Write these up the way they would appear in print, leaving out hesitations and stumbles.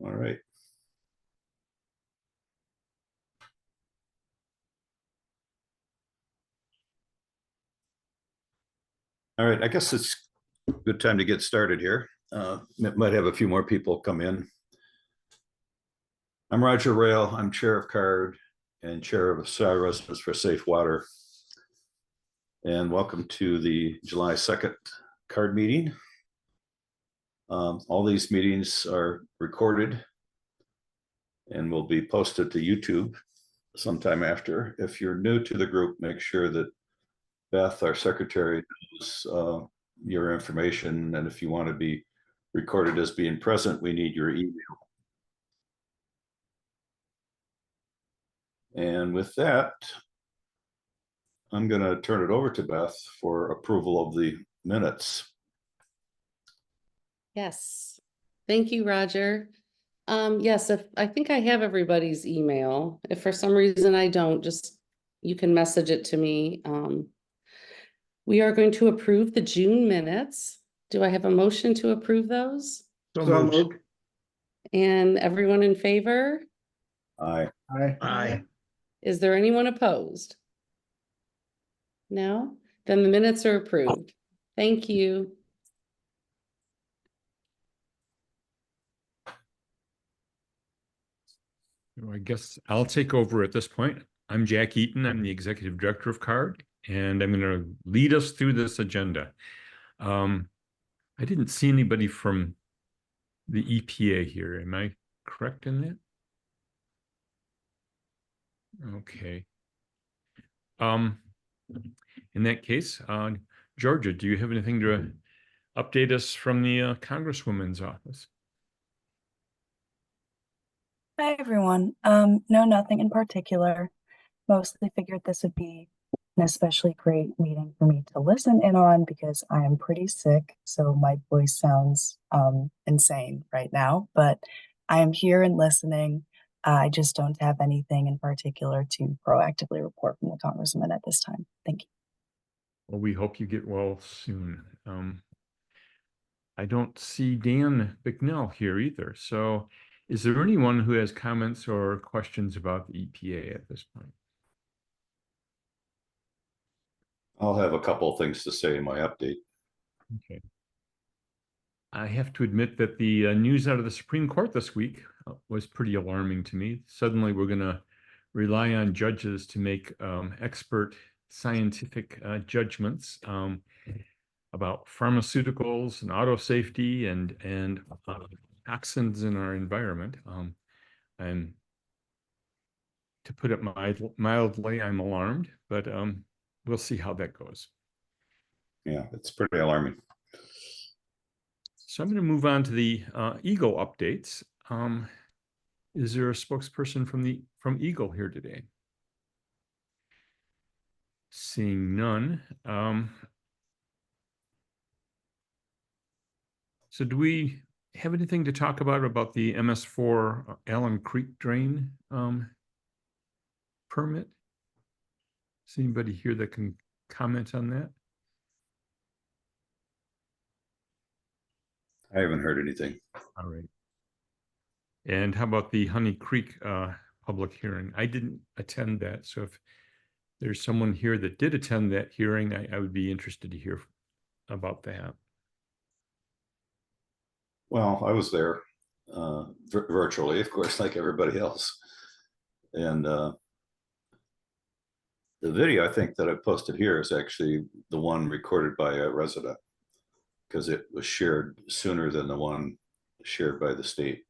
All right. All right, I guess it's a good time to get started here. Might have a few more people come in. I'm Roger Rayle. I'm chair of CARD and chair of Residents for Safe Water. And welcome to the July 2nd CARD meeting. All these meetings are recorded and will be posted to YouTube sometime after. If you're new to the group, make sure that Beth, our secretary, knows your information. And if you want to be recorded as being present, we need your email. And with that, I'm going to turn it over to Beth for approval of the minutes. Yes. Thank you, Roger. Yes, if I think I have everybody's email. If for some reason I don't, just you can message it to me. We are going to approve the June minutes. Do I have a motion to approve those? So moved. And everyone in favor? Aye. Aye. Is there anyone opposed? No? Then the minutes are approved. Thank you. I guess I'll take over at this point. I'm Jack Eaton. I'm the executive director of CARD, and I'm going to lead us through this agenda. I didn't see anybody from the EPA here. Am I correct in that? Okay. In that case, Georgia, do you have anything to update us from the Congresswoman's office? Hi, everyone. No, nothing in particular. Mostly figured this would be an especially great meeting for me to listen in on because I am pretty sick, so my voice sounds insane right now, but I am here and listening. I just don't have anything in particular to proactively report from the Congresswoman at this time. Thank you. Well, we hope you get well soon. I don't see Dan Bicknell here either. So is there anyone who has comments or questions about the EPA at this point? I'll have a couple of things to say in my update. Okay. I have to admit that the news out of the Supreme Court this week was pretty alarming to me. Suddenly we're going to rely on judges to make expert scientific judgments about pharmaceuticals and auto safety and toxins in our environment. And to put it mildly, I'm alarmed, but we'll see how that goes. Yeah, it's pretty alarming. So I'm going to move on to the EGLE updates. Is there a spokesperson from EGLE here today? Seeing none. So do we have anything to talk about the MS4 Allen Creek drain permit? Is anybody here that can comment on that? I haven't heard anything. All right. And how about the Honey Creek public hearing? I didn't attend that. So if there's someone here that did attend that hearing, I would be interested to hear about that. Well, I was there virtually, of course, like everybody else. And the video I think that I posted here is actually the one recorded by a resident because it was shared sooner than the one shared by the state,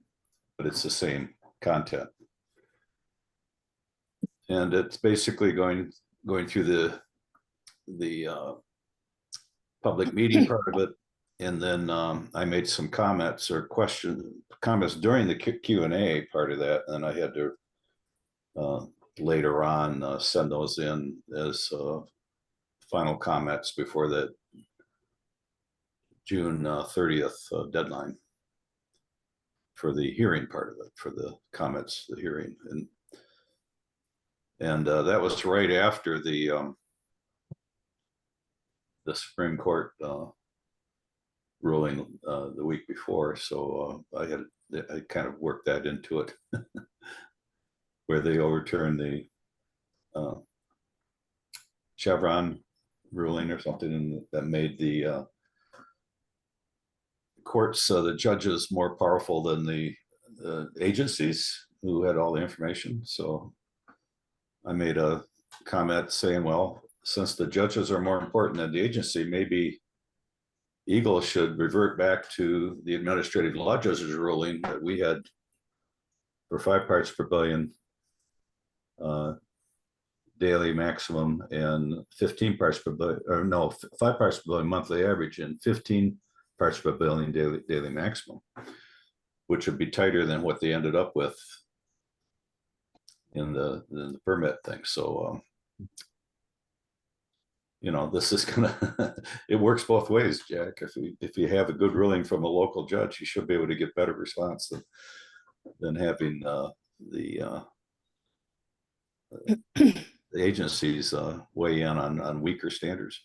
but it's the same content. And it's basically going through the public meeting part of it. And then I made some comments or comments during the Q&A part of that. And I had to later on send those in as final comments before the June 30th deadline for the hearing part of it, for the comments, the hearing. And that was right after the Supreme Court ruling the week before. So I had I kind of worked that into it, where they overturned the Chevron ruling or something, and that made the courts, the judges, more powerful than the agencies who had all the information. So I made a comment saying, well, since the judges are more important than the agency, maybe EGLE should revert back to the administrative law judge's ruling that we had for 5 parts per billion daily maximum and 15 parts per billion, or no, 5 parts per billion monthly average and 15 parts per billion daily maximum, which would be tighter than what they ended up with in the permit thing. So you know, this is gonna it works both ways, Jack. If you have a good ruling from a local judge, you should be able to get better response than having the agencies weigh in on weaker standards.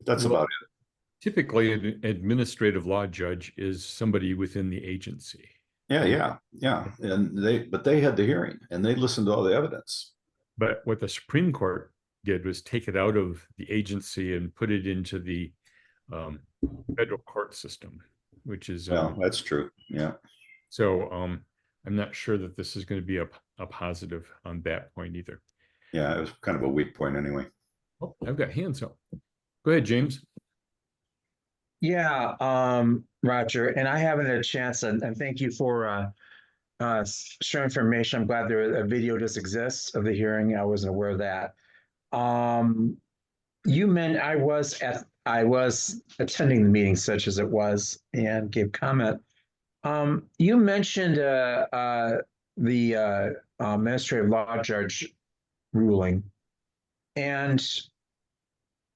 That's about it. Typically, an administrative law judge is somebody within the agency. Yeah. And they had the hearing and they listened to all the evidence. But what the Supreme Court did was take it out of the agency and put it into the federal court system, which is Well, that's true. Yeah. so I'm not sure that this is going to be a positive on that point either. Yeah, it was kind of a weak point anyway. Oh, I've got hands up. Go ahead, James. Yeah, Roger, and I haven't had a chance, and thank you for sharing information. I'm glad a video just exists of the hearing. I wasn't aware of that. You meant I was attending the meeting such as it was and gave comment. You mentioned the administrative law judge ruling, and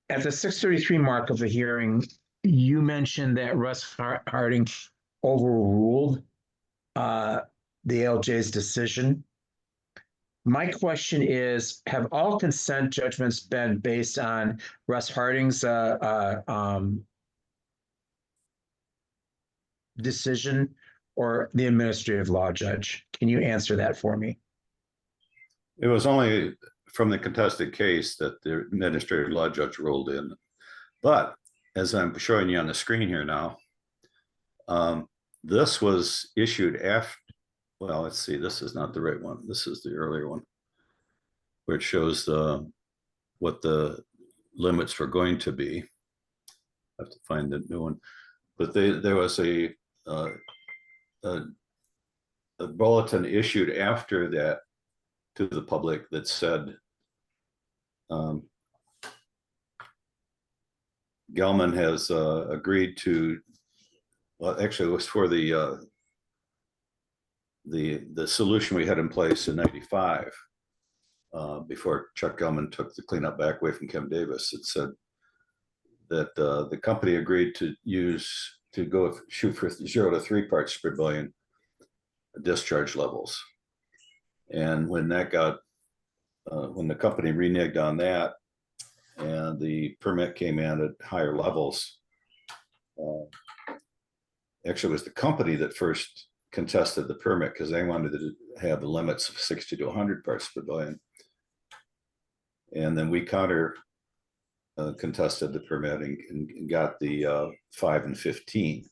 at the 6:33 mark of the hearing, you mentioned that Russ Harding overruled the ALJ's decision. My question is, have all consent judgments been based on Russ Harding's decision or the administrative law judge? Can you answer that for me? It was only from the contested case that the administrative law judge ruled in. But as I'm showing you on the screen here now, this was issued after, well, let's see, this is not the right one. This is the earlier one, where it shows what the limits were going to be. I have to find the new one. But there was a bulletin issued after that to the public that said Gelman has agreed to, well, actually it was for the solution we had in place in '95 before Chuck Gelman took the cleanup back away from Kim Davis. It said that the company agreed to shoot for 0 to 3 parts per billion discharge levels. And when that got, when the company reneged on that and the permit came in at higher levels, actually it was the company that first contested the permit because they wanted to have the limits of 60 to 100 parts per billion. And then we contested the permit and got the 5 and 15.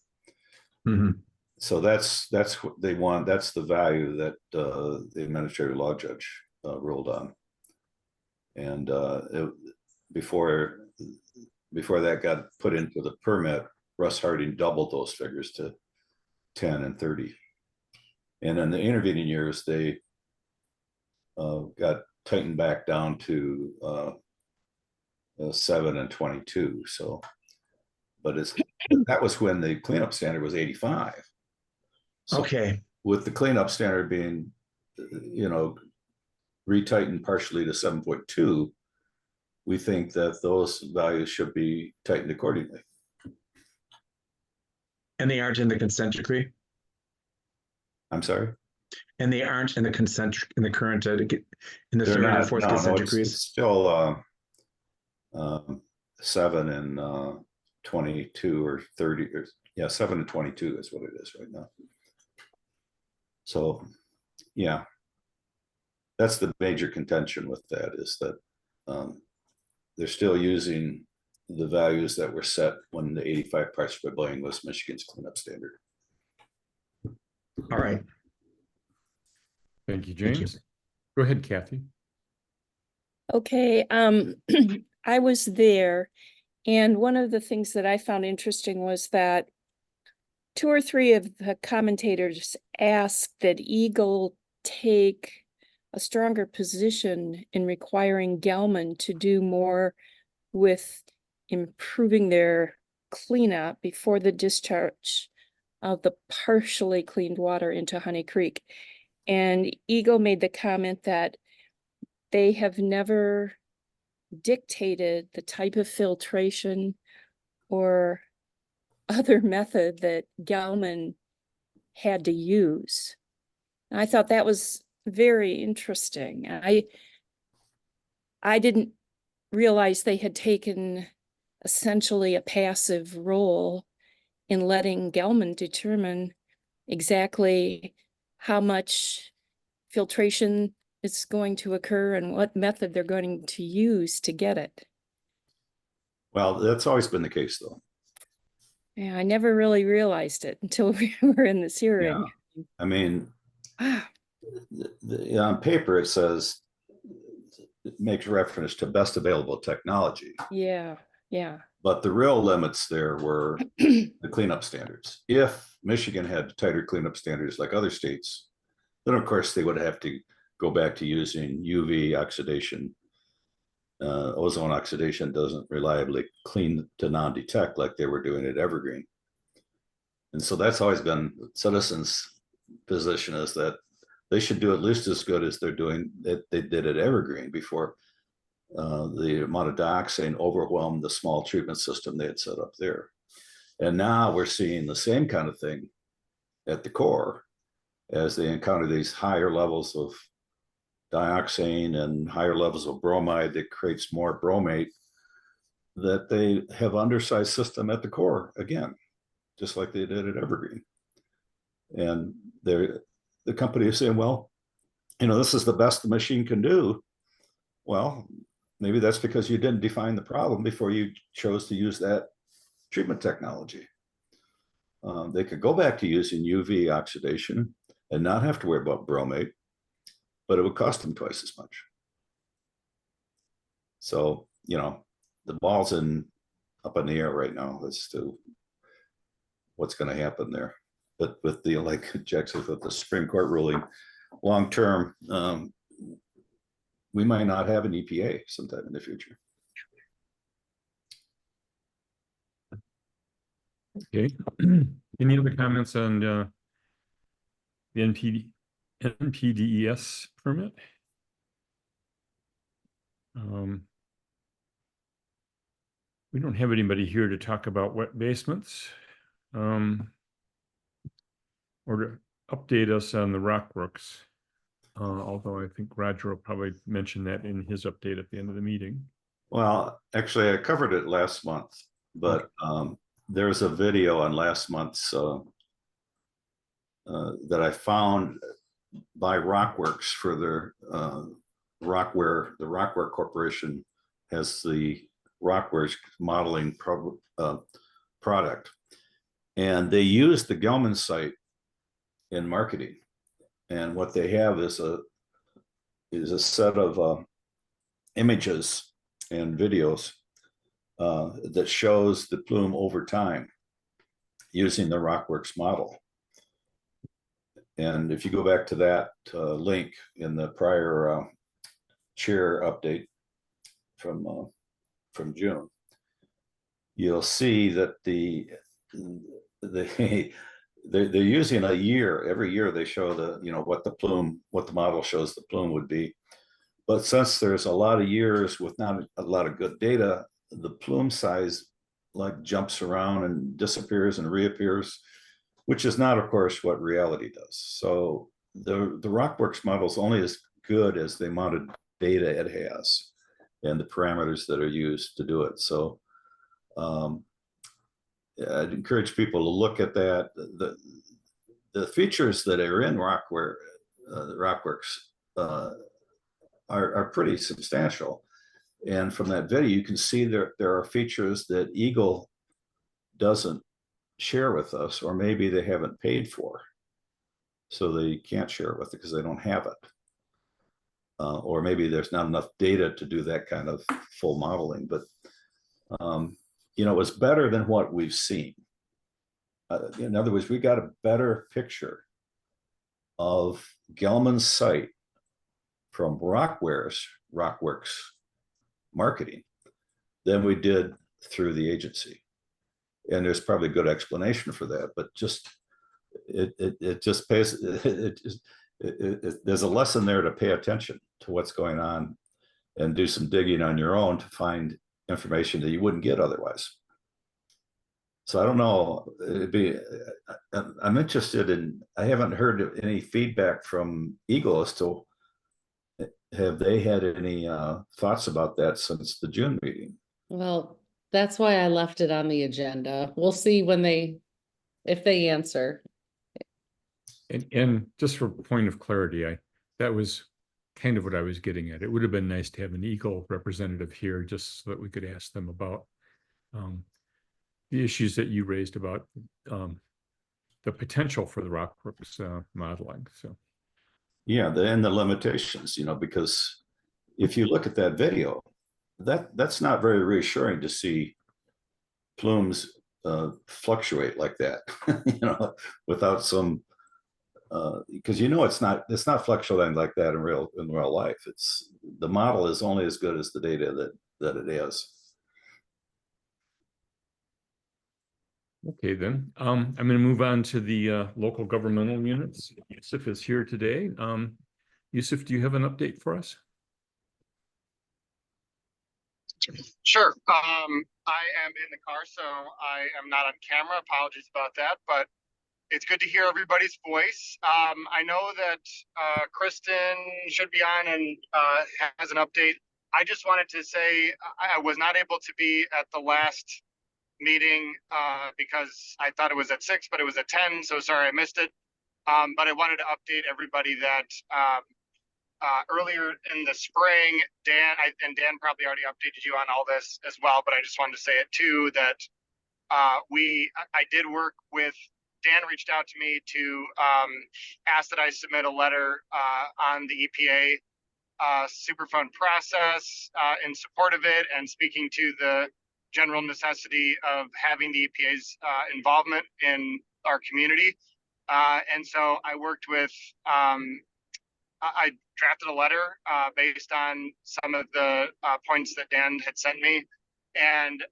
Mm-hmm. So that's what they want. That's the value that the administrative law judge ruled on. And before that got put into the permit, Russ Harding doubled those figures to 10 and 30. And in the intervening years, they got tightened back down to 7 and 22. So, but that was when the cleanup standard was 85. So Okay. With the cleanup standard being, retightened partially to 7.2, we think that those values should be tightened accordingly. And they aren't in the consent decree? I'm sorry? And they aren't in the consent, in the current, in the They're third not, and fourth no, consent it's decrees? still 7 and 22 or 30 or Yeah, 7-22 is what it is right now. So, yeah, that's the major contention with that, is that they're still using the values that were set when the 85 parts per billion was Michigan's cleanup standard. All right. Thank you, Thank you. James. Go ahead, Kathy. Okay, I was there, and one of the things that I found interesting was that 2 or 3 of the commentators asked that EGLE take a stronger position in requiring Gelman to do more with improving their cleanup before the discharge of the partially cleaned water into Honey Creek. And EGLE made the comment that they have never dictated the type of filtration or other method that Gelman had to use. And I thought that was very interesting. I didn't realize they had taken essentially a passive role in letting Gelman determine exactly how much filtration is going to occur and what method they're going to use to get it. Well, that's always been the case, though. Yeah, I never really realized it until we were in this hearing. I mean, Ah, on paper, it says, it makes reference to best available technology. yeah. But the real limits there were the cleanup standards. If Michigan had tighter cleanup standards like other states, then of course they would have to go back to using UV oxidation. Ozone oxidation doesn't reliably clean to non-detect like they were doing at Evergreen. And so that's always been Citizens' position, is that they should do at least as good as they're doing that they did at Evergreen before the amount of dioxane overwhelmed the small treatment system they had set up there. And now we're seeing the same kind of thing at the core as they encounter these higher levels of dioxane and higher levels of bromide that creates more bromate, that they have undersized system at the core again, just like they did at Evergreen. And the company is saying, well, this is the best the machine can do. Well, maybe that's because you didn't define the problem before you chose to use that treatment technology. They could go back to using UV oxidation and not have to worry about bromate, but it would cost them twice as much. So, the ball's up in the air right now as to what's going to happen there. But with the, like Jack says, with the Supreme Court ruling, long term, we might not have an EPA sometime in the future. Okay. Any other comments on the NPDES permit? We don't have anybody here to talk about wet basements, or to update us on the rockworks. Although I think Roger will probably mention that in his update at the end of the meeting. Well, actually, I covered it last month, but there's a video on last month's that I found by Rockworks for their Rockware. The Rockware Corporation has the Rockware's modeling product, and they use the Gelman site in marketing. And what they have is a set of images and videos that shows the plume over time using the Rockworks model. And if you go back to that link in the prior chair update from June, you'll see that they're using a year. Every year they show what the model shows the plume would be. But since there's a lot of years with not a lot of good data, the plume size jumps around and disappears and reappears, which is not, of course, what reality does. So the Rockworks model is only as good as the amount of data it has and the parameters that are used to do it. So I'd encourage people to look at that. The features that are in Rockworks are pretty substantial. And from that video, you can see there are features that EGLE doesn't share with us, or maybe they haven't paid for. So they can't share it with it because they don't have it. Or maybe there's not enough data to do that kind of full modeling. But, you know, it was better than what we've seen. In other words, we got a better picture of Gelman's site from Rockworks marketing than we did through the agency. And there's probably a good explanation for that, but just it just pays, there's a lesson there to pay attention to what's going on and do some digging on your own to find information that you wouldn't get otherwise. So I don't know, I'm interested in, I haven't heard any feedback from EGLE as to, have they had any thoughts about that since the June meeting? Well, that's why I left it on the agenda. We'll see when if they answer. And just for point of clarity, that was kind of what I was getting at. It would have been nice to have an EGLE representative here just so that we could ask them about the issues that you raised about the potential for the Rockworks modeling. So, yeah, and the limitations, you know, because if you look at that video, that's not very reassuring to see plumes fluctuate like that, you know, without some. Because you know it's not fluctuating like that in real life. It's the model is only as good as the data that it is. Okay, then I'm going to move on to the local governmental units. Yusuf is here today. Yusuf, do you have an update for us? Sure. I am in the car, so I am not on camera. Apologies about that, but it's good to hear everybody's voice. I know that Kristen should be on and has an update. I just wanted to say I was not able to be at the last meeting because I thought it was at 6, but it was at 10. So sorry I missed it. But I wanted to update everybody that earlier in the spring, Dan probably already updated you on all this as well, but I just wanted to say it too, that I did work with, Dan reached out to me to ask that I submit a letter on the EPA Superfund process in support of it, and speaking to the general necessity of having the EPA's involvement in our community. And so I worked with, I drafted a letter based on some of the points that Dan had sent me, and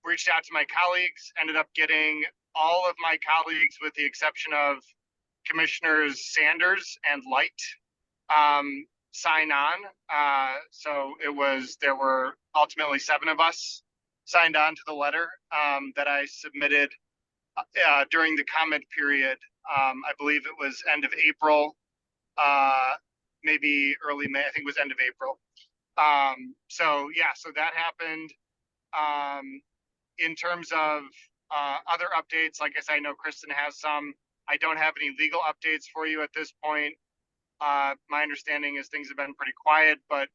reached out to my colleagues, ended up getting all of my colleagues, with the exception of Commissioners Sanders and Light, sign on. So there were ultimately 7 of us signed on to the letter that I submitted during the comment period. I believe it was end of April, maybe early May. I think it was end of April. So yeah, so that happened. In terms of other updates, like I said, I know Kristen has some. I don't have any legal updates for you at this point. My understanding is things have been pretty quiet, but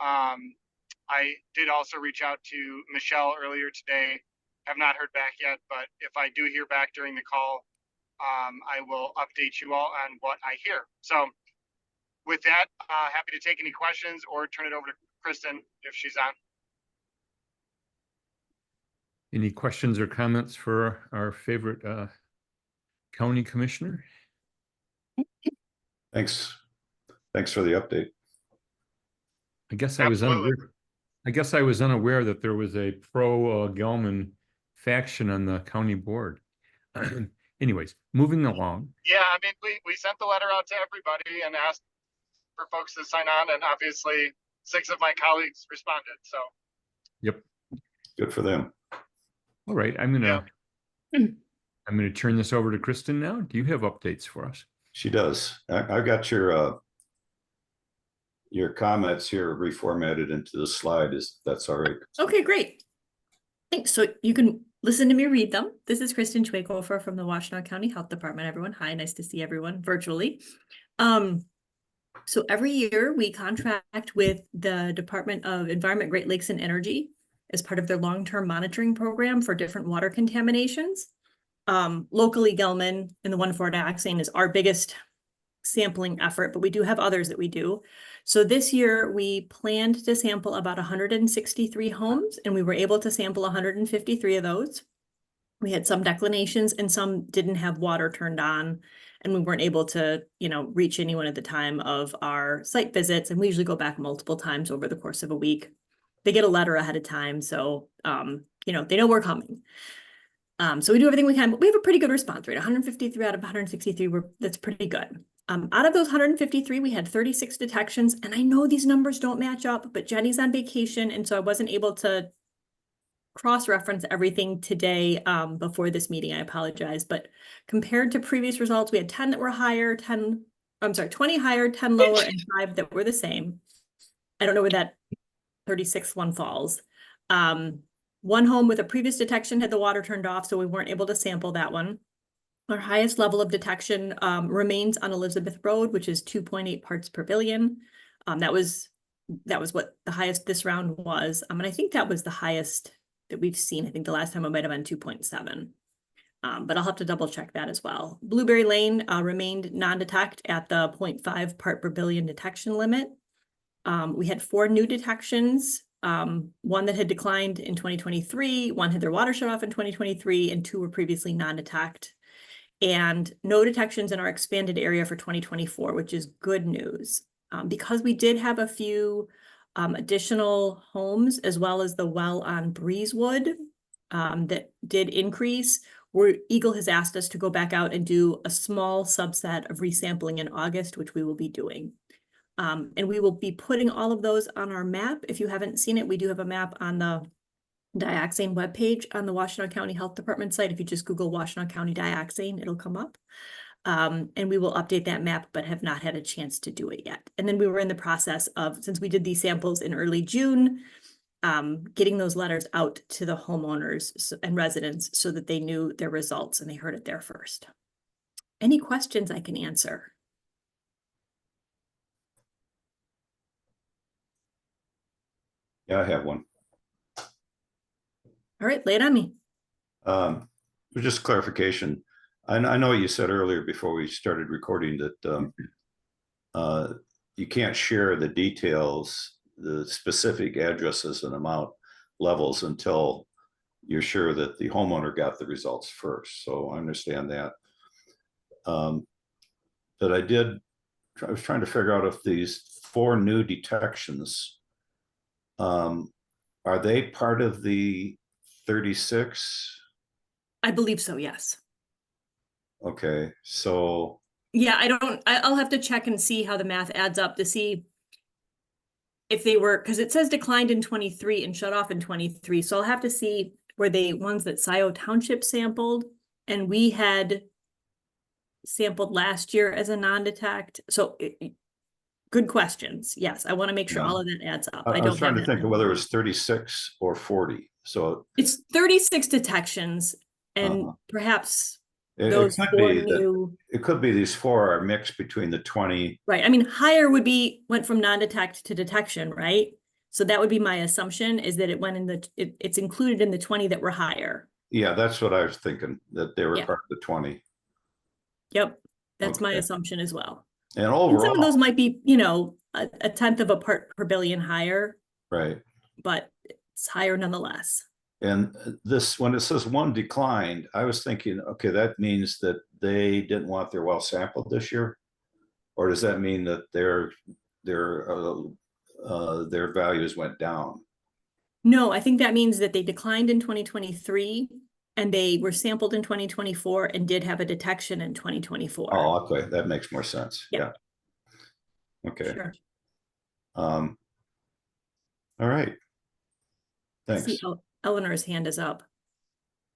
I did also reach out to Michelle earlier today. Have not heard back yet, but if I do hear back during the call, I will update you all on what I hear. So with that, happy to take any questions or turn it over to Kristen if she's on. Any questions or comments for our favorite county commissioner? Thanks for the update. I guess I was unaware that there was a pro Gelman faction on the county board. Anyways, moving along. Yeah, I mean, we sent the letter out to everybody and asked for folks to sign on, and obviously 6 of my colleagues responded. So. Yep. Good for them. All right, I'm gonna turn this over to Kristen now. Do you have updates for us? She does. I got your comments here reformatted into the slide. That's all right? Okay, great. Thanks. So you can listen to me read them. This is Kristen Schweikofer from the Washtenaw County Health Department, everyone. Hi, nice to see everyone virtually. So every year we contract with the Department of Environment, Great Lakes and Energy as part of their long-term monitoring program for different water contaminations. Locally, Gelman and the 1,4-dioxane is our biggest sampling effort, but we do have others that we do. So this year we planned to sample about 163 homes, and we were able to sample 153 of those. We had some declinations and some didn't have water turned on, and we weren't able to, reach anyone at the time of our site visits. And we usually go back multiple times over the course of a week. They get a letter ahead of time, so they know we're coming. So we do everything we can, but we have a pretty good response rate. 153 out of 163, that's pretty good. Out of those 153, we had 36 detections, and I know these numbers don't match up, but Jenny's on vacation, and so I wasn't able to cross-reference everything today before this meeting. I apologize, but compared to previous results, we had 10 that were higher, 20 higher, 10 lower, and 5 that were the same. I don't know where that 36th one falls. One home with a previous detection had the water turned off, so we weren't able to sample that one. Our highest level of detection remains on Elizabeth Road, which is 2.8 parts per billion. That was what the highest this round was. And I think that was the highest that we've seen. I think the last time it might have been 2.7. But I'll have to double check that as well. Blueberry Lane remained non-detect at the 0.5 part per billion detection limit. We had 4 new detections. One that had declined in 2023, one had their water shut off in 2023, and 2 were previously non-detect. And no detections in our expanded area for 2024, which is good news. Because we did have a few additional homes, as well as the well on Breezewood that did increase, where EGLE has asked us to go back out and do a small subset of resampling in August, which we will be doing. And we will be putting all of those on our map. If you haven't seen it, we do have a map on the dioxane webpage on the Washtenaw County Health Department site. If you just Google Washtenaw County dioxane, it'll come up. And we will update that map, but have not had a chance to do it yet. And then we were in the process of, since we did these samples in early June, getting those letters out to the homeowners and residents so that they knew their results and they heard it there first. Any questions I can answer? Yeah, I have one. All right, lay it on me. Just clarification. I know you said earlier before we started recording that you can't share the details, the specific addresses and amount levels until you're sure that the homeowner got the results first. So I understand that. But I was trying to figure out if these 4 new detections, are they part of the 36? I believe so, yes. Okay, so. Yeah, I'll have to check and see how the math adds up to see if they were, because it says declined in 23 and shut off in 23. So I'll have to see were they ones that Scioto Township sampled and we had sampled last year as a non-detect. So good questions. Yes, I want to make sure all of that adds up. I was trying to think of whether it was 36 or 40. So it's 36 detections, and perhaps those it could be these 4 are mixed between the 20. Right. I mean, higher would be went from non-detect to detection, right? So that would be my assumption, is that it went in it's included in the 20 that were higher. Yeah, that's what I was thinking, that they were part of the 20. Yep. That's my assumption as well. And overall, and some of those might be, a tenth of a part per billion higher. Right. But it's higher nonetheless. And this, when it says 1 declined, I was thinking, okay, that means that they didn't want their well sampled this year, or does that mean that their values went down? No, I think that means that they declined in 2023 and they were sampled in 2024 and did have a detection in 2024. Oh, okay, that makes more sense. Yeah. Okay. Sure. All right. Thanks. See, Eleanor's hand is up.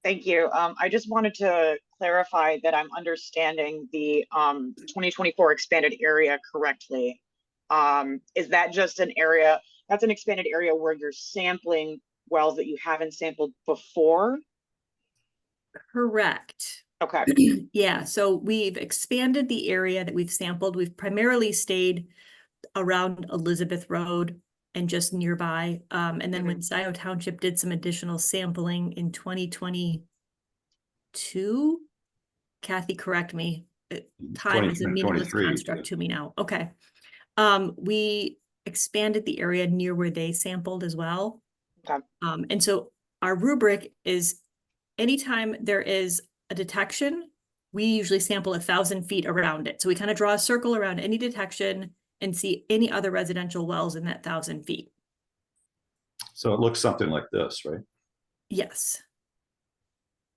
Thank you. I just wanted to clarify that I'm understanding the 2024 expanded area correctly. Is that just an area, that's an expanded area where you're sampling wells that you haven't sampled before? Correct. Okay. Yeah, so we've expanded the area that we've sampled. We've primarily stayed around Elizabeth Road and just nearby. And then when Scioto Township did some additional sampling in 2022, Kathy, correct me. Time is a meaningless 2023. construct to me now. Okay. We expanded the area near where they sampled as well. Okay. And so our rubric is anytime there is a detection, we usually sample 1,000 feet around it. So we kind of draw a circle around any detection and see any other residential wells in that 1,000 feet. So it looks something like this, right? Yes.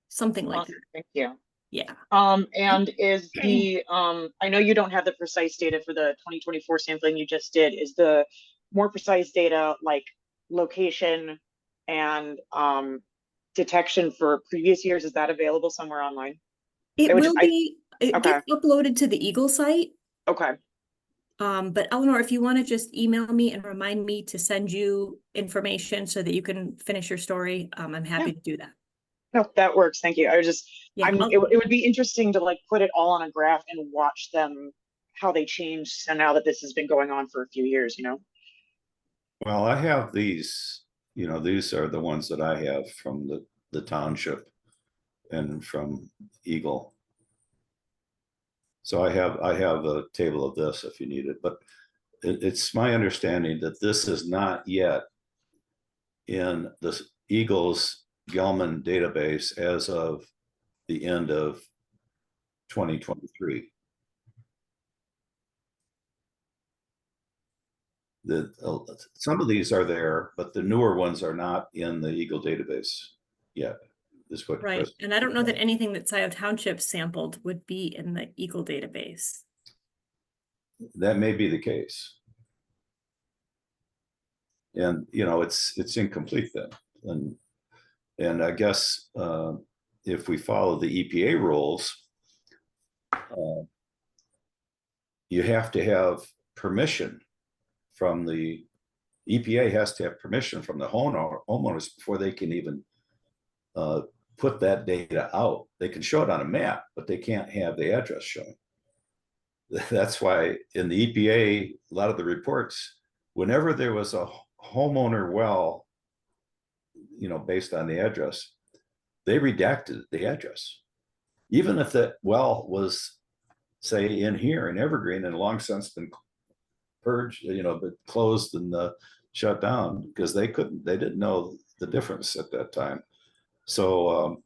Something like Awesome. that. Thank you. Yeah. And is the, I know you don't have the precise data for the 2024 sampling you just did. Is the more precise data like location and detection for previous years? Is that available somewhere online? It will be, it okay. gets uploaded to the EGLE site. Okay. But Eleanor, if you want to just email me and remind me to send you information so that you can finish your story, I'm happy to do that. No, that works. Thank you. I was just, Yeah, it would be interesting to like put it all on a graph and watch them, how they changed. And now that this has been going on for a few years, you know? Well, I have these, you know, these are the ones that I have from the township and from EGLE. So I have a table of this if you need it, but it's my understanding that this is not yet in the EGLE's Gelman database as of the end of 2023. Some of these are there, but the newer ones are not in the EGLE database yet. Is what right. Chris, And I don't know that anything that Scioto Township sampled would be in the EGLE database. that may be the case. And you know, it's incomplete then. And I guess if we follow the EPA rules, you have to have permission from the EPA has to have permission from the homeowners before they can even put that data out. They can show it on a map, but they can't have the address shown. That's why in the EPA, a lot of the reports, whenever there was a homeowner well, you know, based on the address, they redacted the address. Even if that well was, say, in here in Evergreen and long since been purged, you know, but closed and shut down because they didn't know the difference at that time. So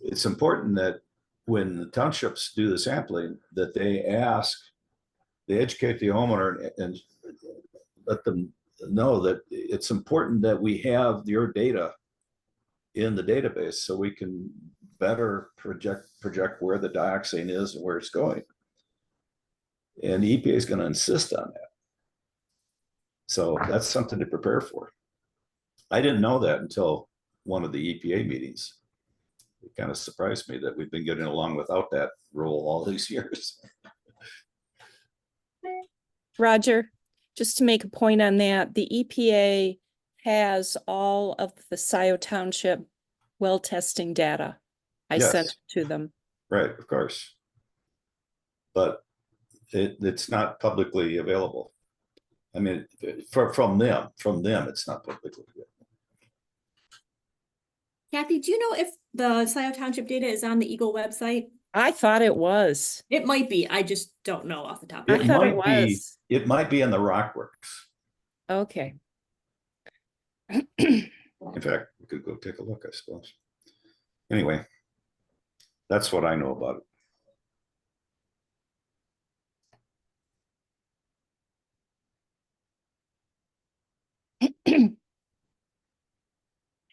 it's important that when the townships do the sampling, that they educate the homeowner and let them know that it's important that we have your data in the database so we can better project where the dioxin is and where it's going. And the EPA is going to insist on that. So that's something to prepare for. I didn't know that until one of the EPA meetings. It kind of surprised me that we've been getting along without that rule all these years. Roger, just to make a point on that, the EPA has all of the Scioto Township well testing data. I sent it to them. Right, of course. But it's not publicly available. I mean, from them, it's not publicly available. Kathy, do you know if the Scioto Township data is on the EGLE website? I thought it was. It might be. I just don't know off the top of my I head. thought it was. It might be in the Rockworks. Okay. In fact, we could go take a look, I suppose. Anyway, that's what I know about it.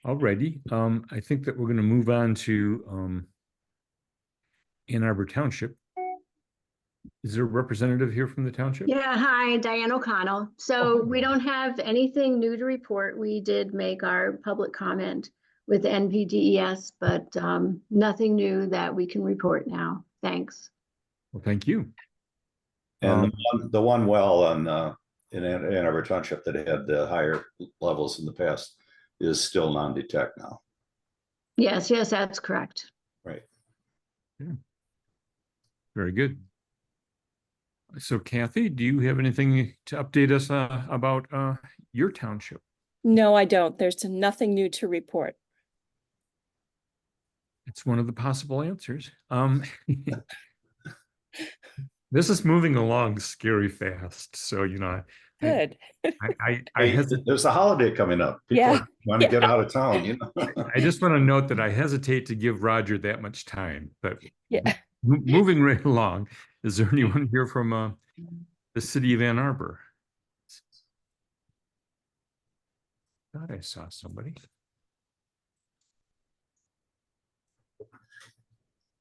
Alrighty, I think that we're going to move on to Ann Arbor Township. Is there a representative here from the township? Yeah, hi, Diane O'Connell. So we don't have anything new to report. We did make our public comment with NPDES, but nothing new that we can report now. Thanks. Well, thank you. And the one well on in Ann Arbor Township that had the higher levels in the past, is still non-detect now. Yes, yes, that's correct. Right. Very good. So Kathy, do you have anything to update us about your township? No, I don't. There's nothing new to report. It's one of the possible answers. This is moving along scary fast. So, you know, Good. I Hey, hesitate. there's a holiday coming up. People Yeah. want to get out of town, you know. I just want to note that I hesitate to give Roger that much time, but Yeah. moving right along. Is there anyone here from the city of Ann Arbor? Thought I saw somebody.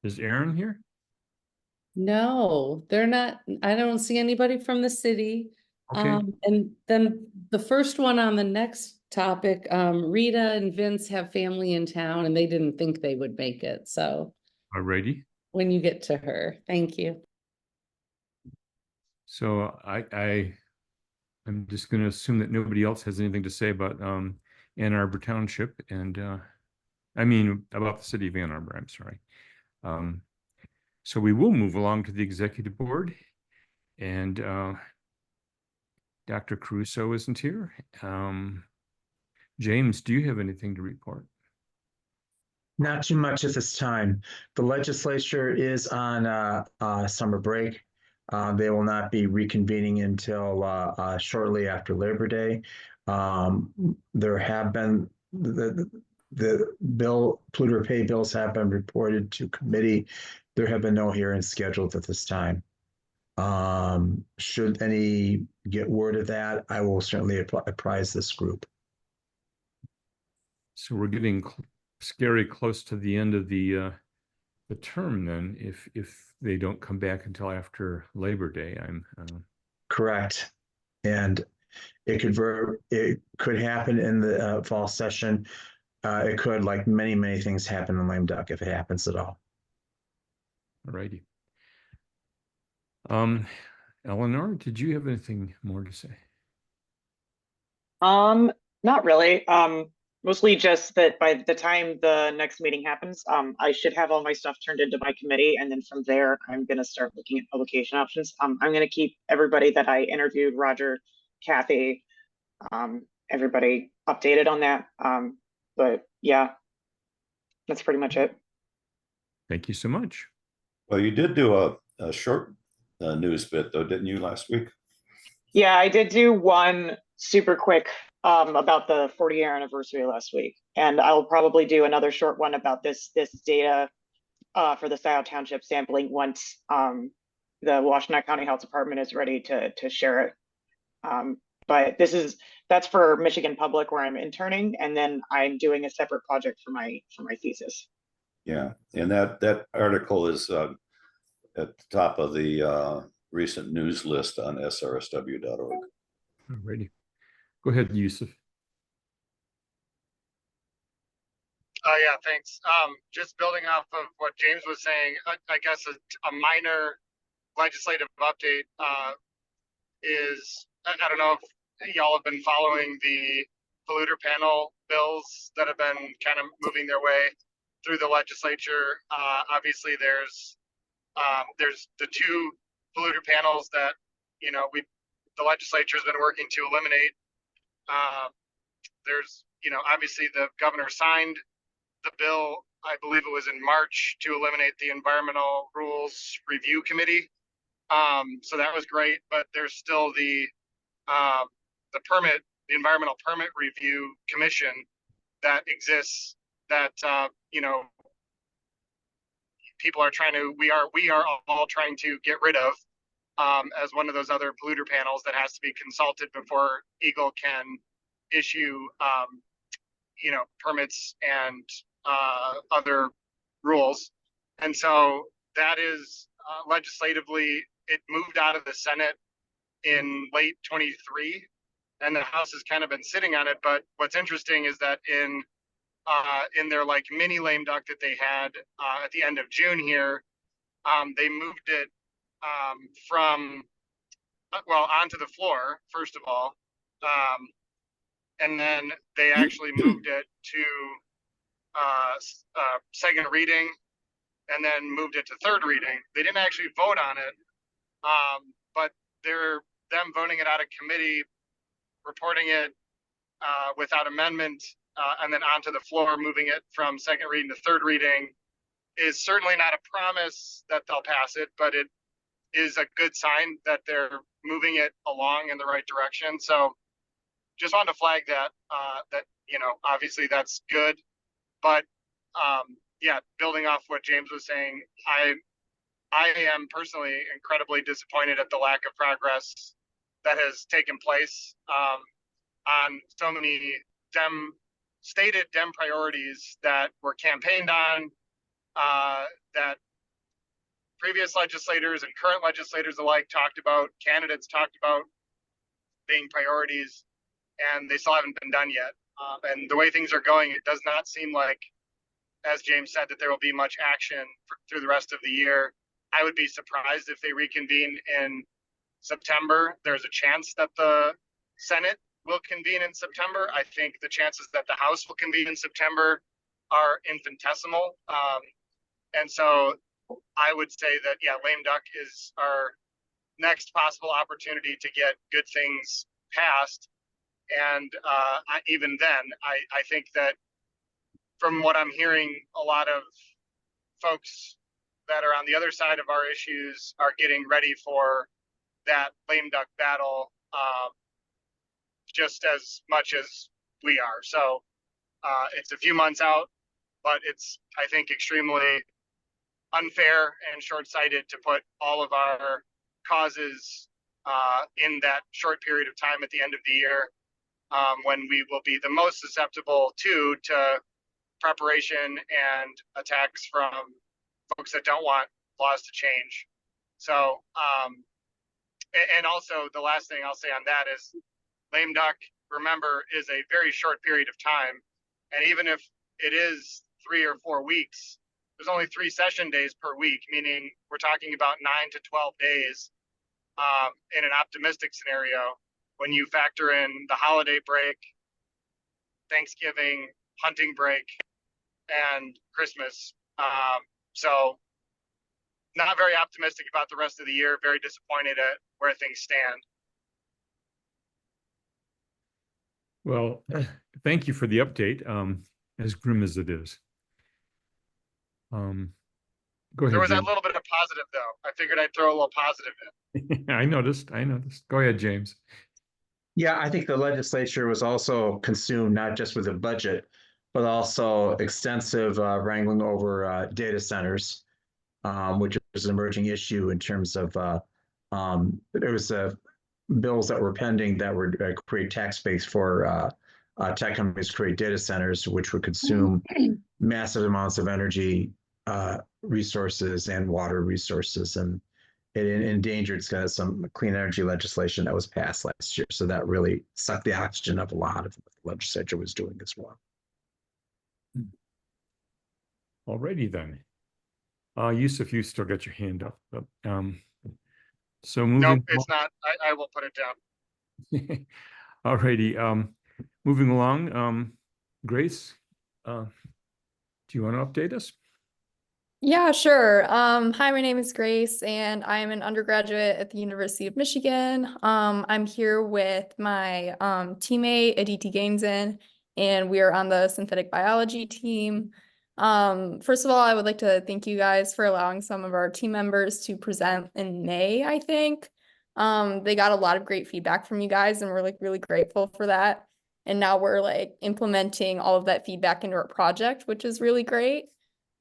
Is Aaron here? No, they're not. I don't see anybody from the city. Okay. And then the first one on the next topic, Rita and Vince have family in town and they didn't think they would make it. So Alrighty. when you get to her, thank you. So I'm just going to assume that nobody else has anything to say about Ann Arbor Township and I mean about the city of Ann Arbor. I'm sorry. So we will move along to the executive board, and Dr. Caruso isn't here. James, do you have anything to report? Not too much at this time. The legislature is on summer break. They will not be reconvening until shortly after Labor Day. There have been the bill, polluter pay bills have been reported to committee. There have been no hearings scheduled at this time. Should any get word of that, I will certainly apprise this group. So we're getting scary close to the end of the term then, if they don't come back until after Labor Day. I'm correct, and it could happen in the fall session. It could, like many things, happen in lame duck if it happens at all. all righty. Eleanor, did you have anything more to say? Not really. Mostly just that by the time the next meeting happens, I should have all my stuff turned into my committee, and then from there, I'm going to start looking at publication options. I'm going to keep everybody that I interviewed, Roger, Kathy, everybody updated on that. But yeah, that's pretty much it. Thank you so much. Well, you did do a short news bit though, didn't you, last week? Yeah, I did do one super quick about the 40-year anniversary last week, and I'll probably do another short one about this data for the Scioto Township sampling once the Washtenaw County Health Department is ready to share it. But that's for Michigan Public, where I'm interning, and then I'm doing a separate project for my thesis. Yeah, and that article is at the top of the recent news list on srsw.org. Alrighty. Go ahead, Yusuf. Yeah, thanks. Just building off of what James was saying, I guess a minor legislative update is, I don't know if y'all have been following the polluter panel bills that have been kind of moving their way through the legislature. Obviously, there's the two polluter panels that, you know, the legislature has been working to eliminate. There's, you know, obviously the governor signed the bill, I believe it was in March, to eliminate the Environmental Rules Review Committee. So that was great, but there's still the Environmental Permit Review Commission that exists that, you know, people are we are all trying to get rid of as one of those other polluter panels that has to be consulted before EGLE can issue, you know, permits and other rules. And so that is legislatively, it moved out of the Senate in late 23, and the House has kind of been sitting on it. But what's interesting is that in their like mini lame duck that they had at the end of June here, they moved it from onto the floor, first of all, and then they actually moved it to second reading, and then moved it to third reading. They didn't actually vote on it, but them voting it out of committee, reporting it without amendment, and then onto the floor, moving it from second reading to third reading, is certainly not a promise that they'll pass it, but it is a good sign that they're moving it along in the right direction. So just wanted to flag that, obviously that's good, but yeah, building off what James was saying, I am personally incredibly disappointed at the lack of progress that has taken place on so many stated Dem priorities that were campaigned on, that previous legislators and current legislators alike talked about, candidates talked about being priorities, and they still haven't been done yet. And the way things are going, it does not seem like, as James said, that there will be much action through the rest of the year. I would be surprised if they reconvene in September. There's a chance that the Senate will convene in September. I think the chances that the House will convene in September are infinitesimal. And so I would say that, yeah, lame duck is our next possible opportunity to get good things passed. And even then, I think that from what I'm hearing, a lot of folks that are on the other side of our issues are getting ready for that lame duck battle just as much as we are. So it's a few months out, but it's, I think, extremely unfair and short-sighted to put all of our causes in that short period of time at the end of the year, when we will be the most susceptible to preparation and attacks from folks that don't want laws to change. So, and also the last thing I'll say on that is lame duck, remember, is a very short period of time. And even if it is 3 or 4 weeks, there's only 3 session days per week, meaning we're talking about 9 to 12 days in an optimistic scenario when you factor in the holiday break, Thanksgiving, hunting break, and Christmas. So not very optimistic about the rest of the year, very disappointed at where things stand. Well, thank you for the update, as grim as it is. Go ahead, There was James. that little bit of positive, though. I figured I'd throw a little positive in. I noticed. Go ahead, James. Yeah, I think the legislature was also consumed not just with the budget, but also extensive wrangling over data centers, which is an emerging issue in terms of there was bills that were pending that would create tax base for tech companies to create data centers, which would consume massive amounts of energy resources and water resources, and it endangered some clean energy legislation that was passed last year. So that really sucked the oxygen of a lot of what the legislature was doing as well. Alrighty then. Yusuf, you still got your hand up. But, so moving. Nope, it's not. I will put it down. Alrighty. Moving along. Grace, do you want to update us? Yeah, sure. Hi, my name is Grace, and I'm an undergraduate at the University of Michigan. I'm here with my teammate, Aditi Gainson, and we are on the synthetic biology team. First of all, I would like to thank you guys for allowing some of our team members to present in May, I think. They got a lot of great feedback from you guys, and we're really grateful for that. And now we're implementing all of that feedback into our project, which is really great.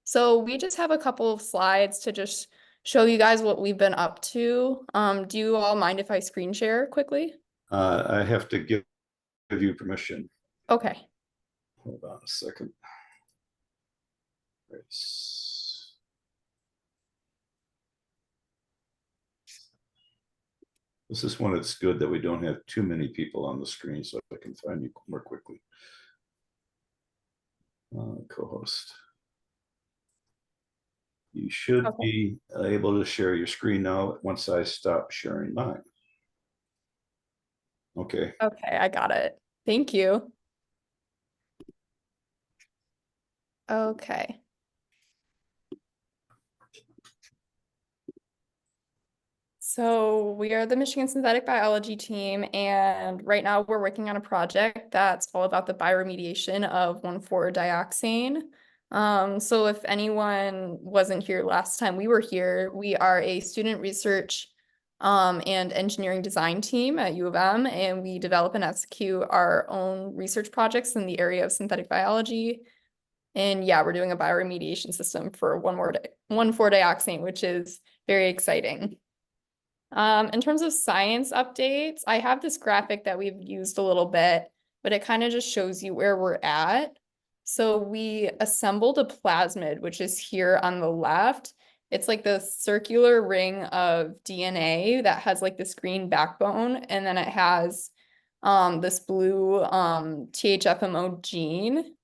So we just have a couple of slides to just show you guys what we've been up to. Do you all mind if I screen share quickly? I have to give you permission. Okay. Hold on a second. This is one that's good that we don't have too many people on the screen so I can find you more quickly. Co-host. You should be able to share your screen now once I stop sharing mine. Okay. Okay, I got it. Thank you. Okay. So we are the Michigan Synthetic Biology team, and right now we're working on a project that's all about the bioremediation of 1,4-dioxane. So if anyone wasn't here last time we were here, we are a student research and engineering design team at U of M, and we develop and execute our own research projects in the area of synthetic biology. And yeah, we're doing a bioremediation system for 1,4-dioxane, which is very exciting. In terms of science updates, I have this graphic that we've used a little bit, but it kind of just shows you where we're at. So we assembled a plasmid, which is here on the left. It's like the circular ring of DNA that has like this green backbone, and then it has this blue THFMO gene.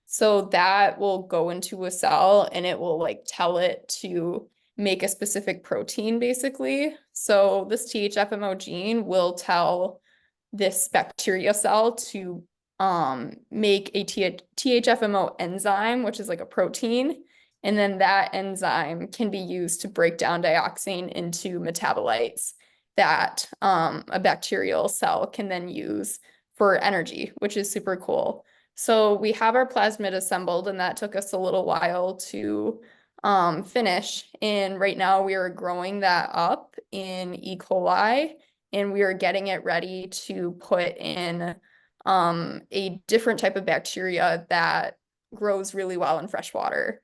So that will go into a cell and it will like tell it to make a specific protein, basically. So this THFMO gene will tell this bacteria cell to make a THFMO enzyme, which is like a protein. And then that enzyme can be used to break down dioxane into metabolites that a bacterial cell can then use for energy, which is super cool. So we have our plasmid assembled, and that took us a little while to finish. And right now we are growing that up in E. coli, and we are getting it ready to put in a different type of bacteria that grows really well in fresh water.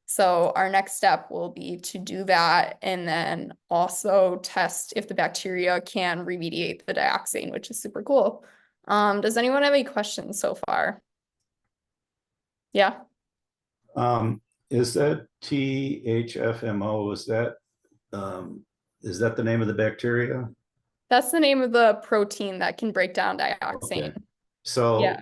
So our next step will be to do that and then also test if the bacteria can remediate the dioxane, which is super cool. Does anyone have any questions so far? Yeah. Is that THFMO? Is that the name of the bacteria? That's the name of the protein that can break down dioxane. Okay. So Yeah.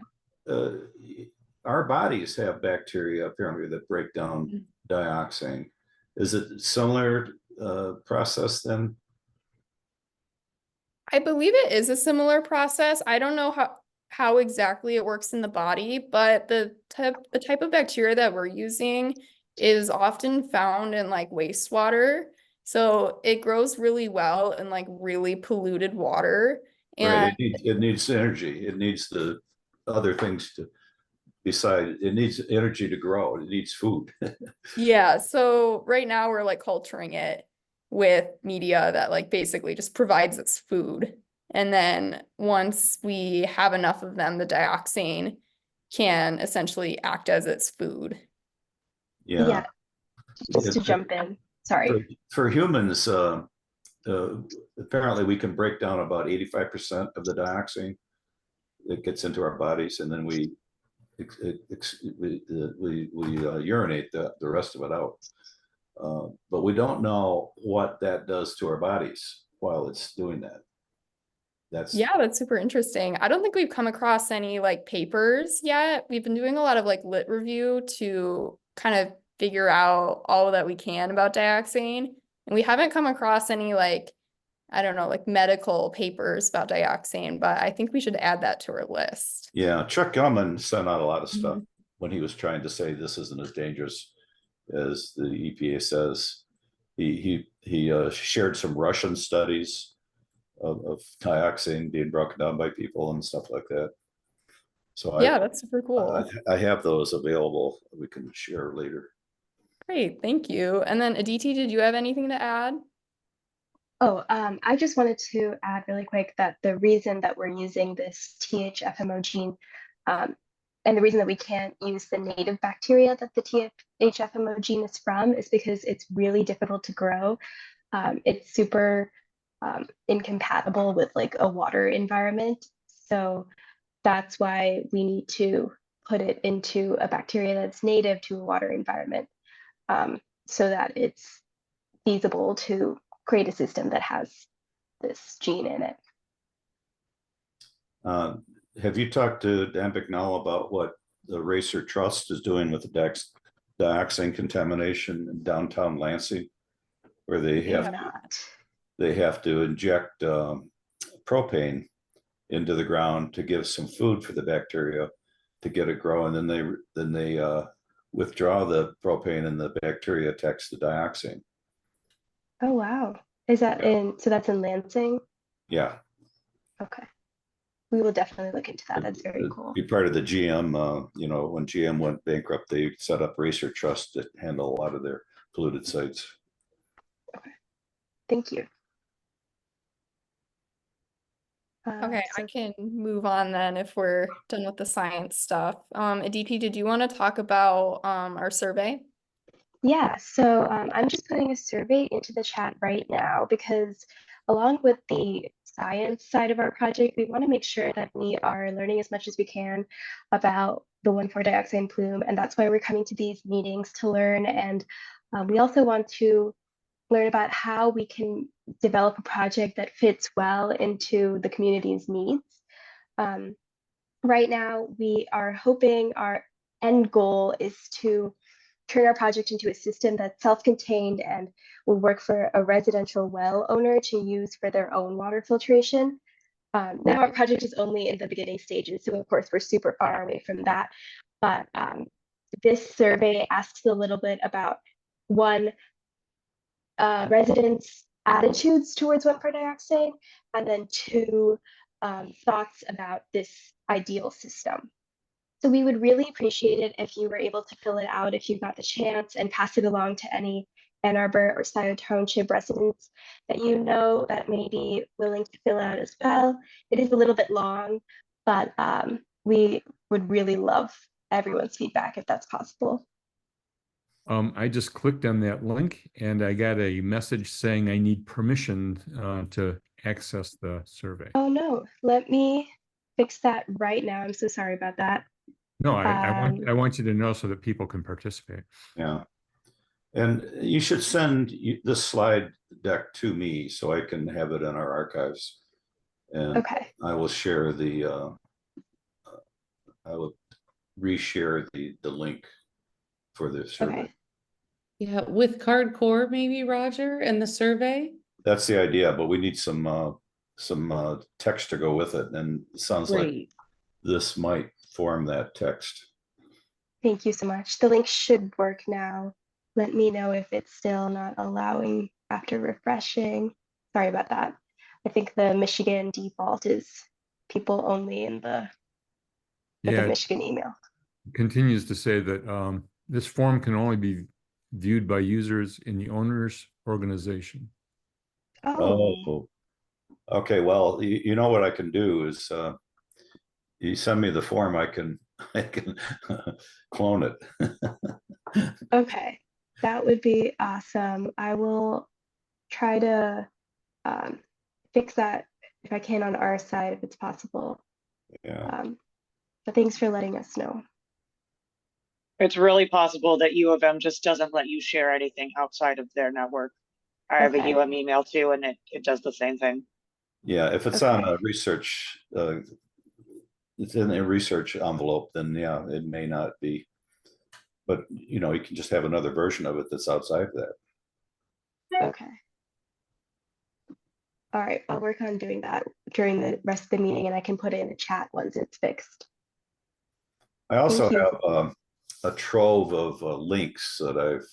Our bodies have bacteria apparently that break down dioxane. Is it similar process then? I believe it is a similar process. I don't know how exactly it works in the body, but the type of bacteria that we're using is often found in like wastewater. So it grows really well in like really polluted water. And Right. It needs energy. It needs the other things to beside. It needs energy to grow. It needs food. yeah, so right now we're like culturing it with media that like basically just provides its food. And then once we have enough of them, the dioxane can essentially act as its food. Yeah. Just to jump in, sorry. For humans, apparently we can break down about 85% of the dioxane that gets into our bodies, and then we urinate the rest of it out. But we don't know what that does to our bodies while it's doing that. That's super interesting. I don't think we've come across any like papers yet. We've been doing a lot of like lit review to kind of figure out all that we can about dioxane. And we haven't come across any like, I don't know, like medical papers about dioxane, but I think we should add that to our list. Yeah, Chuck Gelman sent out a lot of stuff when he was trying to say this isn't as dangerous as the EPA says. He shared some Russian studies of dioxane being broken down by people and stuff like that. So yeah, that's super cool. I have those available. We can share later. Great, thank you. And then Aditi, did you have anything to add? Oh, I just wanted to add really quick that the reason that we're using this THFMO gene, and the reason that we can't use the native bacteria that the THFMO gene is from is because it's really difficult to grow. It's super incompatible with like a water environment. So that's why we need to put it into a bacteria that's native to a water environment, so that it's feasible to create a system that has this gene in it. Have you talked to Dan Bicknell about what the Racer Trust is doing with the dioxane contamination in downtown Lansing, where they have to inject propane into the ground to give some food for the bacteria to get it growing. Then they withdraw the propane and the bacteria attacks the dioxane. Oh, wow. Is that so that's in Lansing? Yeah. Okay. We will definitely look into that. That's very cool. Be part of the GM, when GM went bankrupt, they set up Racer Trust to handle a lot of their polluted sites. Okay. Thank you. Okay, I can move on then if we're done with the science stuff. Aditi, did you want to talk about our survey? Yeah, so I'm just putting a survey into the chat right now because along with the science side of our project, we want to make sure that we are learning as much as we can about the 1,4-dioxane plume, and that's why we're coming to these meetings to learn. And we also want to learn about how we can develop a project that fits well into the community's needs. Right now, we are hoping our end goal is to turn our project into a system that's self-contained and will work for a residential well owner to use for their own water filtration. Now our project is only in the beginning stages, so of course we're super far away from that. But this survey asks a little bit about one, residents' attitudes towards 1,4-dioxane, and then two, thoughts about this ideal system. So we would really appreciate it if you were able to fill it out if you got the chance and pass it along to any Ann Arbor or Scioto Township residents that you know that may be willing to fill out as well. It is a little bit long, but we would really love everyone's feedback if that's possible. I just clicked on that link and I got a message saying I need permission to access the survey. Oh no, let me fix that right now. I'm so sorry about that. No, I want you to know so that people can participate. Yeah. And you should send this slide deck to me so I can have it in our archives. And okay. I will share I will reshare the link for the survey. Okay. Yeah, with Cardcore maybe, Roger, and the survey? That's the idea, but we need some text to go with it. And it sounds like this might form that text. Thank you so much. The link should work now. Let me know if it's still not allowing after refreshing. Sorry about that. I think the Michigan default is people only in the Michigan email. It continues to say that this form can only be viewed by users in the owner's organization. Oh. Okay, well, you know what I can do is you send me the form, I can clone it. Okay, that would be awesome. I will try to fix that if I can on our side, if it's possible. Yeah. But thanks for letting us know. It's really possible that U of M just doesn't let you share anything outside of their network. I have a UM email too, and it does the same thing. Yeah, if it's on a research, it's in a research envelope, then yeah, it may not be. But you can just have another version of it that's outside that. Okay. All right, I'll work on doing that during the rest of the meeting, and I can put it in the chat once it's fixed. I also have a trove of links that I've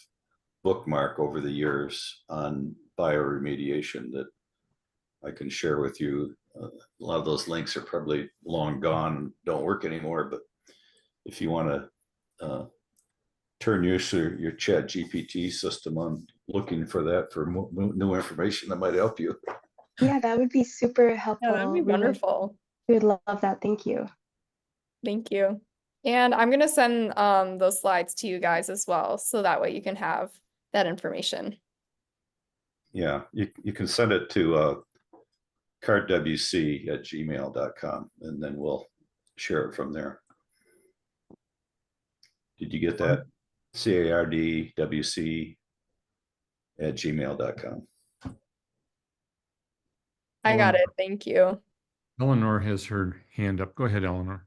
bookmarked over the years on bioremediation that I can share with you. A lot of those links are probably long gone, don't work anymore, but if you want to turn your chat GPT system on looking for that for new information that might help you. Yeah, that would be super helpful. Yeah, that'd be wonderful. We would love that. Thank you. Thank you. And I'm going to send those slides to you guys as well, so that way you can have that information. Yeah, you can send it to cardwc@gmail.com, and then we'll share it from there. Did you get that? cardwc@gmail.com. I got it. Thank you. Eleanor has her hand up. Go ahead, Eleanor.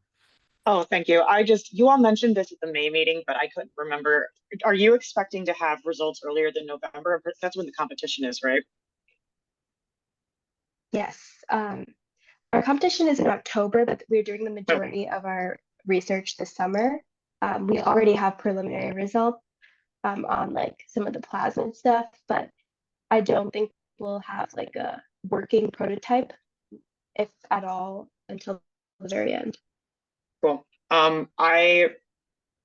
Oh, thank you. You all mentioned this at the May meeting, but I couldn't remember. Are you expecting to have results earlier than November? That's when the competition is, right? Yes. Our competition is in October, but we're doing the majority of our research this summer. We already have preliminary results on like some of the plasmid stuff, but I don't think we'll have like a working prototype, if at all, until the very end. Cool.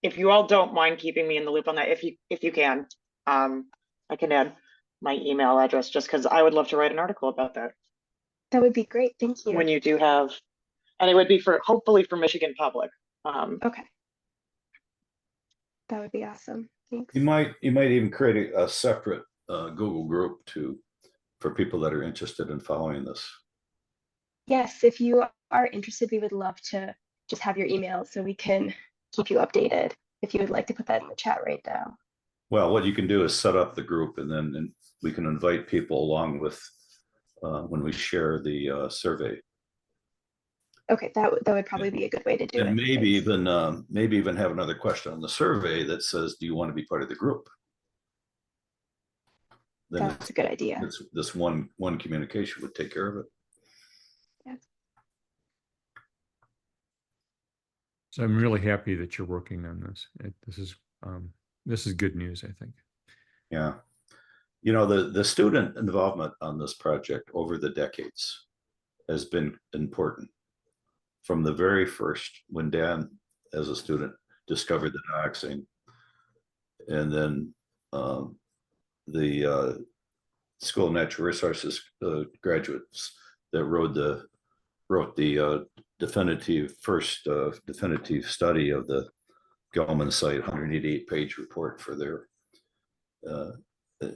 If you all don't mind keeping me in the loop on that, if you can, I can add my email address just because I would love to write an article about that. That would be great. Thank you. When you do have, and it would be for hopefully for Michigan public. Okay. That would be awesome. Thanks. You might even create a separate Google group for people that are interested in following this. Yes, if you are interested, we would love to just have your email so we can keep you updated. If you would like to put that in the chat right now. Well, what you can do is set up the group, and then we can invite people along with when we share the survey. Okay, that would probably be a good way to do it. And maybe even have another question on the survey that says, "Do you want to be part of the group?" Then that's a good idea. This one communication would take care of it. Yeah. So I'm really happy that you're working on this. This is good news, I think. Yeah. You know, the student involvement on this project over the decades has been important. From the very first, when Dan, as a student, discovered the dioxane, and then the School of Natural Resources graduates that wrote the first definitive study of the Gelman site, 188-page report for their,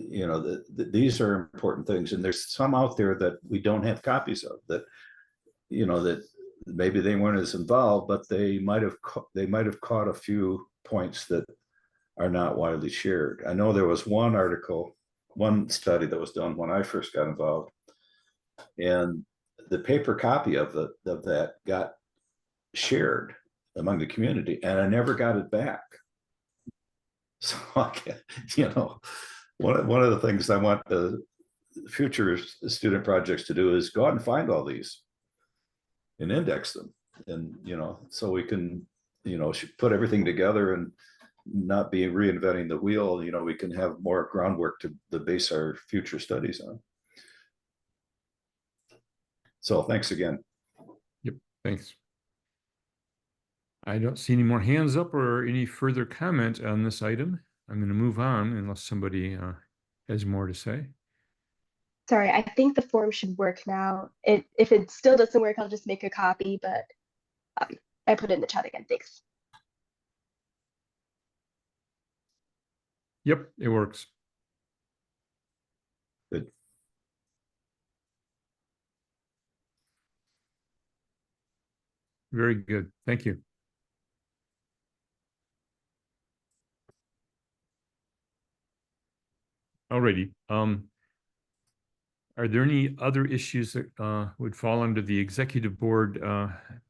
you know, these are important things, and there's some out there that we don't have copies of, that, you know, that maybe they weren't as involved, but they might have caught a few points that are not widely shared. I know there was one study that was done when I first got involved, and the paper copy of that got shared among the community, and I never got it back. So, you know, one of the things I want the future student projects to do is go out and find all these and index them, and, you know, so we can, you know, put everything together and not be reinventing the wheel. You know, we can have more groundwork to base our future studies on. So thanks again. Yep, thanks. I don't see any more hands up or any further comment on this item. I'm going to move on unless somebody has more to say. Sorry, I think the form should work now. If it still doesn't work, I'll just make a copy, but I put it in the chat again. Thanks. Yep, it works. Good. Very good. Thank you. Alrighty. Are there any other issues that would fall under the executive board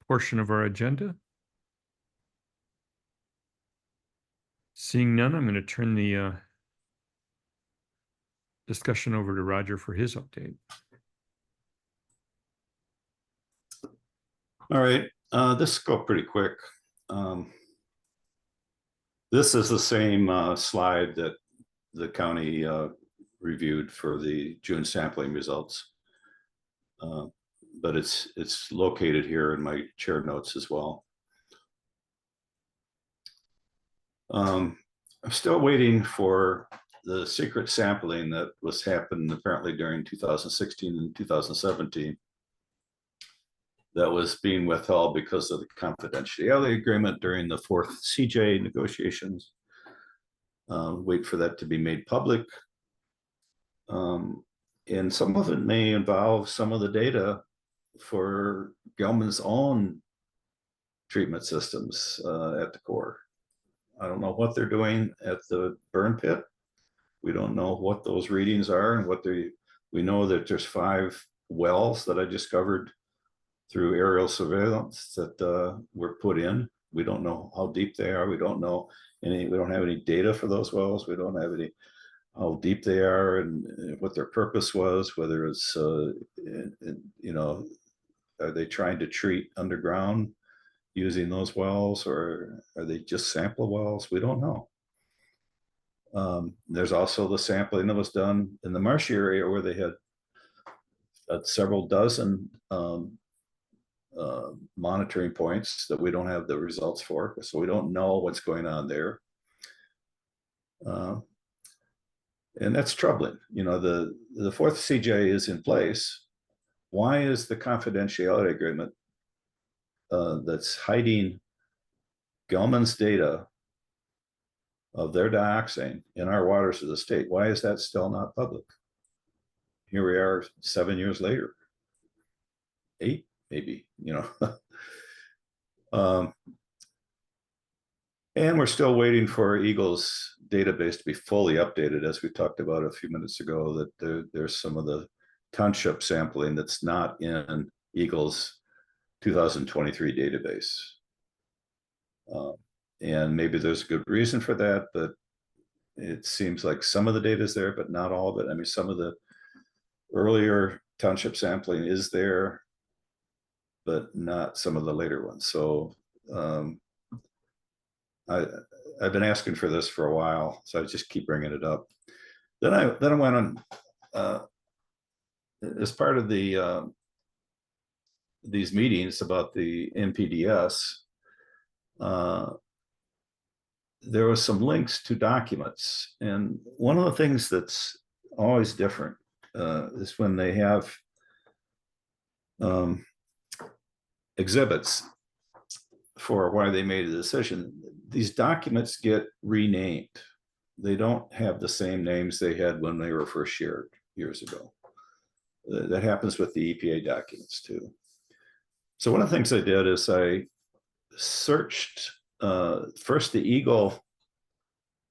portion of our agenda? Seeing none, I'm going to turn the discussion over to Roger for his update. All right, this will go pretty quick. This is the same slide that the county reviewed for the June sampling results, but it's located here in my shared notes as well. I'm still waiting for the secret sampling that was happened apparently during 2016 and 2017. That was being withheld because of the confidentiality agreement during the fourth CJ negotiations. Wait for that to be made public. And some of it may involve some of the data for Gelman's own treatment systems at the core. I don't know what they're doing at the burn pit. We don't know what those readings are and we know that there's 5 wells that I discovered through aerial surveillance that were put in. We don't know how deep they are. We don't have any data for those wells. We don't have any how deep they are and what their purpose was, whether it's you know, Are they trying to treat underground using those wells, or are they just sample wells? We don't know. There's also the sampling that was done in the marshy area where they had several dozen monitoring points that we don't have the results for, so we don't know what's going on there. And that's troubling. You know, the fourth CJ is in place. Why is the confidentiality agreement that's hiding Gelman's data of their dioxane in our waters of the state, why is that still not public? Here we are 7 years later, 8 maybe, you know. And we're still waiting for EGLE's database to be fully updated, as we talked about a few minutes ago, that there's some of the township sampling that's not in EGLE's 2023 database. And maybe there's a good reason for that, but it seems like some of the data is there, but not all of it. I mean, some of the earlier township sampling is there, but not some of the later ones. So I've been asking for this for a while, so I just keep bringing it up. Then I went on as part of the these meetings about the NPDS. There was some links to documents, and one of the things that's always different is when they have exhibits for why they made a decision. These documents get renamed. They don't have the same names they had when they were first shared years ago. That happens with the EPA documents too. So one of the things I did is I searched first the EGLE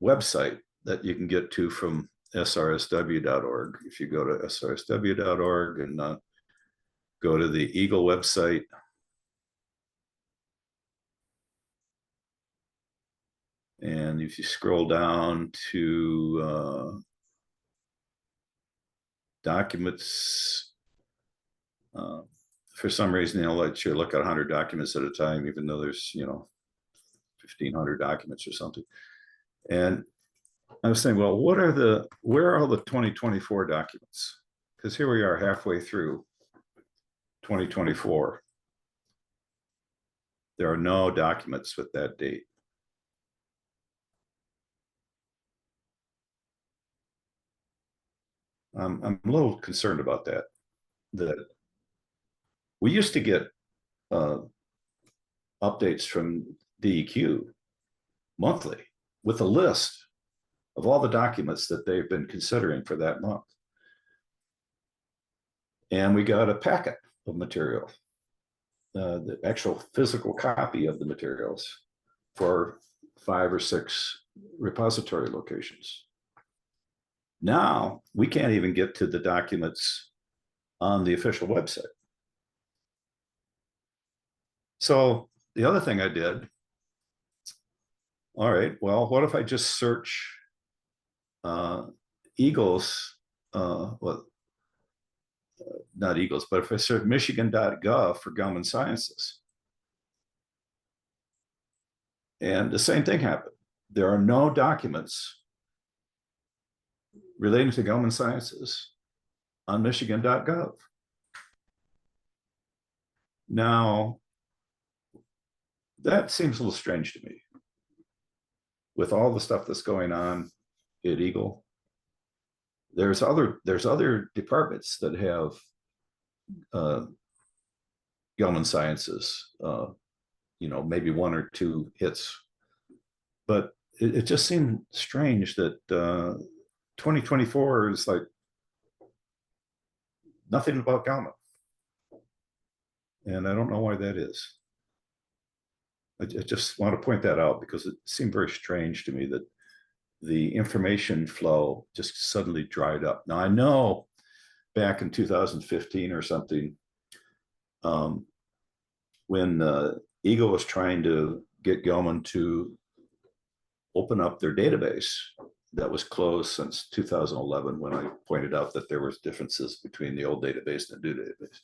website that you can get to from srsw.org. If you go to srsw.org and go to the EGLE website, and if you scroll down to documents, for some reason they'll let you look at 100 documents at a time, even though there's, you know, 1,500 documents or something. And I was saying, well, where are all the 2024 documents? Because here we are halfway through 2024. There are no documents with that date. I'm a little concerned about that. That we used to get updates from DEQ monthly with a list of all the documents that they've been considering for that month. And we got a packet of material, the actual physical copy of the materials for 5 or 6 repository locations. Now we can't even get to the documents on the official website. So the other thing I did, all right, well, what if I just search EGLE's, well, not EGLE's, but if I search michigan.gov for Gelman Sciences. And the same thing happened. There are no documents relating to Gelman Sciences on michigan.gov. Now, that seems a little strange to me. With all the stuff that's going on at EGLE, there's other departments that have Gelman Sciences, you know, maybe 1 or 2 hits, but it just seemed strange that 2024 is like nothing about Gelman, and I don't know why that is. I just want to point that out because it seemed very strange to me that the information flow just suddenly dried up. Now I know back in 2015 or something, when EGLE was trying to get Gelman to open up their database that was closed since 2011, when I pointed out that there was differences between the old database and the new database.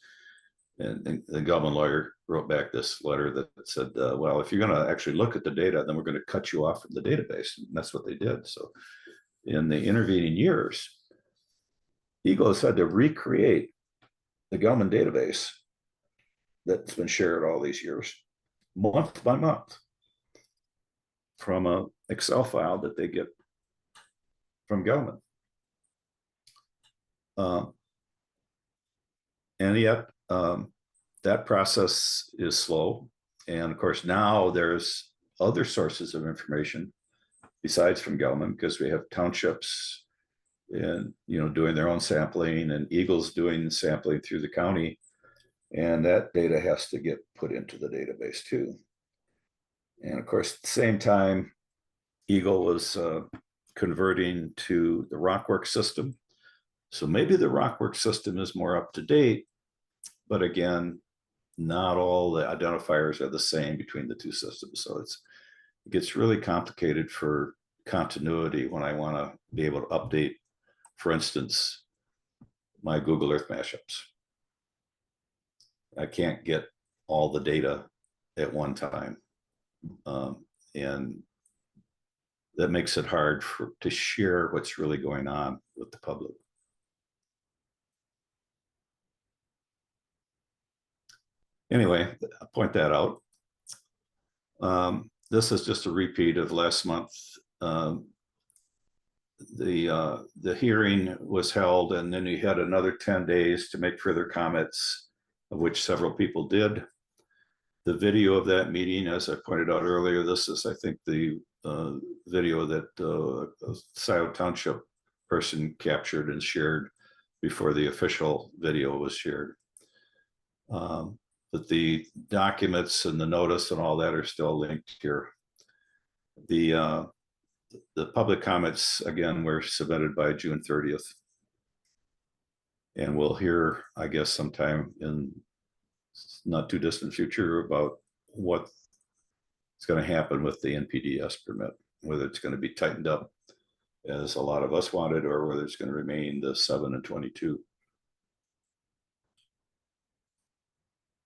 And the Gelman lawyer wrote back this letter that said, well, if you're going to actually look at the data, then we're going to cut you off from the database. And that's what they did. So in the intervening years, EGLE has had to recreate the Gelman database that's been shared all these years, month by month, from an Excel file that they get from Gelman. And yet, that process is slow. And of course, now there's other sources of information besides from Gelman, because we have townships and, doing their own sampling, and EGLE's doing sampling through the county. And that data has to get put into the database too. And of course, at the same time, EGLE was converting to the Rockwork system. So maybe the Rockwork system is more up to date, but again, not all the identifiers are the same between the two systems. So it gets really complicated for continuity when I want to be able to update, for instance, my Google Earth mashups. I can't get all the data at one time. And that makes it hard to share what's really going on with the public. Anyway, I'll point that out. This is just a repeat of last month. The hearing was held, and then you had another 10 days to make further comments, of which several people did. The video of that meeting, as I pointed out earlier, this is, I think, the video that a Scioto Township person captured and shared before the official video was shared. But the documents and the notice and all that are still linked here. The public comments, again, were submitted by June 30th. And we'll hear, I guess, sometime in not too distant future about what's going to happen with the NPDES permit, whether it's going to be tightened up as a lot of us wanted, or whether it's going to remain the 7 and 22.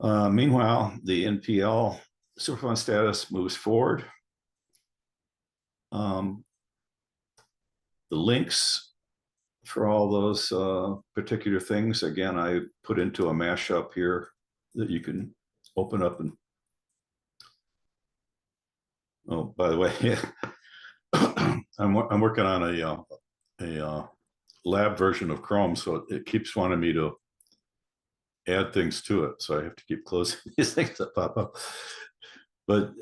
Meanwhile, the NPL Superfund status moves forward. The links for all those particular things, again, I put into a mashup here that you can open up. And oh, by the way, I'm working on a lab version of Chrome, so it keeps wanting me to add things to it, so I have to keep closing these things that pop up. But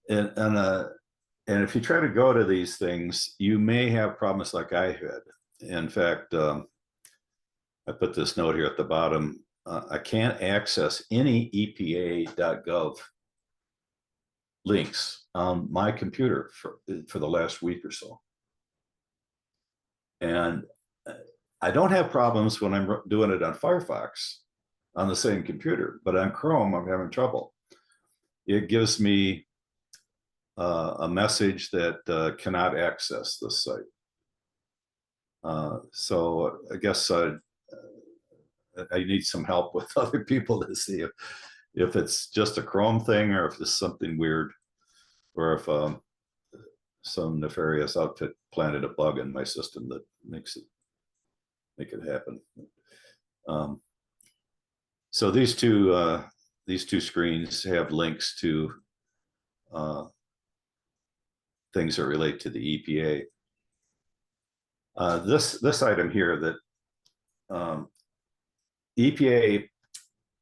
and if you try to go to these things, you may have problems like I had. In fact, I put this note here at the bottom. I can't access any EPA.gov links on my computer for the last week or so. And I don't have problems when I'm doing it on Firefox on the same computer, but on Chrome, I'm having trouble. It gives me a message that cannot access this site. So I guess I need some help with other people to see if it's just a Chrome thing, or if it's something weird, or if some nefarious outfit planted a bug in my system that make it happen. So these two screens have links to things that relate to the EPA. This item here, that EPA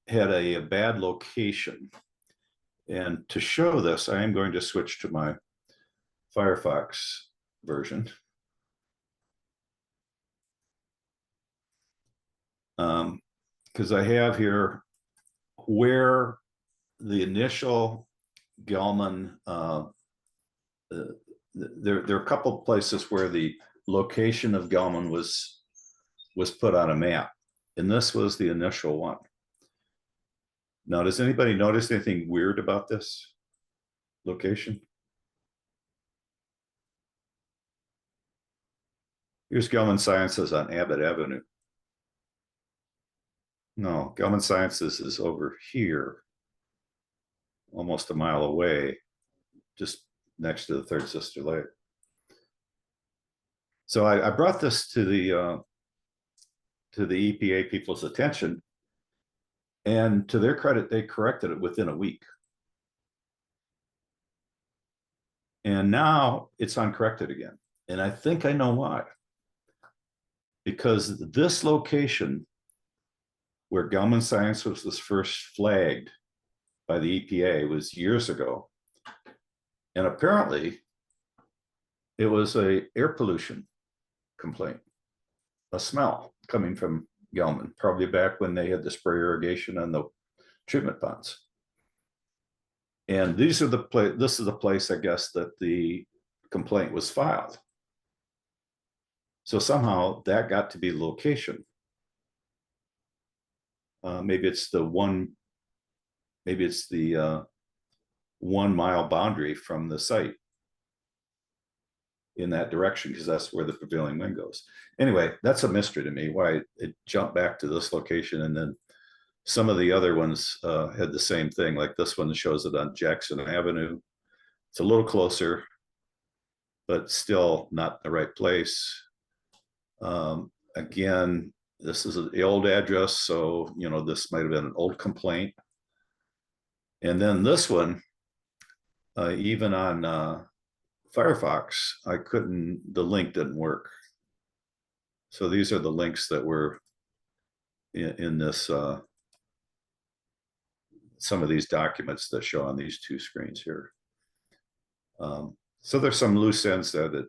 had a bad location, and to show this, I am going to switch to my Firefox version. Because I have here where the initial Gelman, there are a couple of places where the location of Gelman was put on a map, and this was the initial one. Now, does anybody notice anything weird about this location? Here's Gelman Sciences on Abbott Avenue. No, Gelman Sciences is over here, almost a mile away, just next to the Third Sister Lake. So I brought this to the EPA people's attention, and to their credit, they corrected it within a week. And now it's uncorrected again. And I think I know why. Because this location where Gelman Science was first flagged by the EPA was years ago. And apparently it was a air pollution complaint, a smell coming from Gelman, probably back when they had the spray irrigation and the treatment ponds. And this is the place, I guess, that the complaint was filed. So somehow that got to be the location. Maybe it's the 1 mile boundary from the site in that direction, because that's where the prevailing wind goes. Anyway, that's a mystery to me, why it jumped back to this location. And then some of the other ones had the same thing, like this one shows it on Jackson Avenue. It's a little closer, but still not the right place. Again, this is the old address, so this might have been an old complaint. And then this one, even on Firefox, the link didn't work. So these are the links that were in this, some of these documents that show on these two screens here. So there's some loose ends there that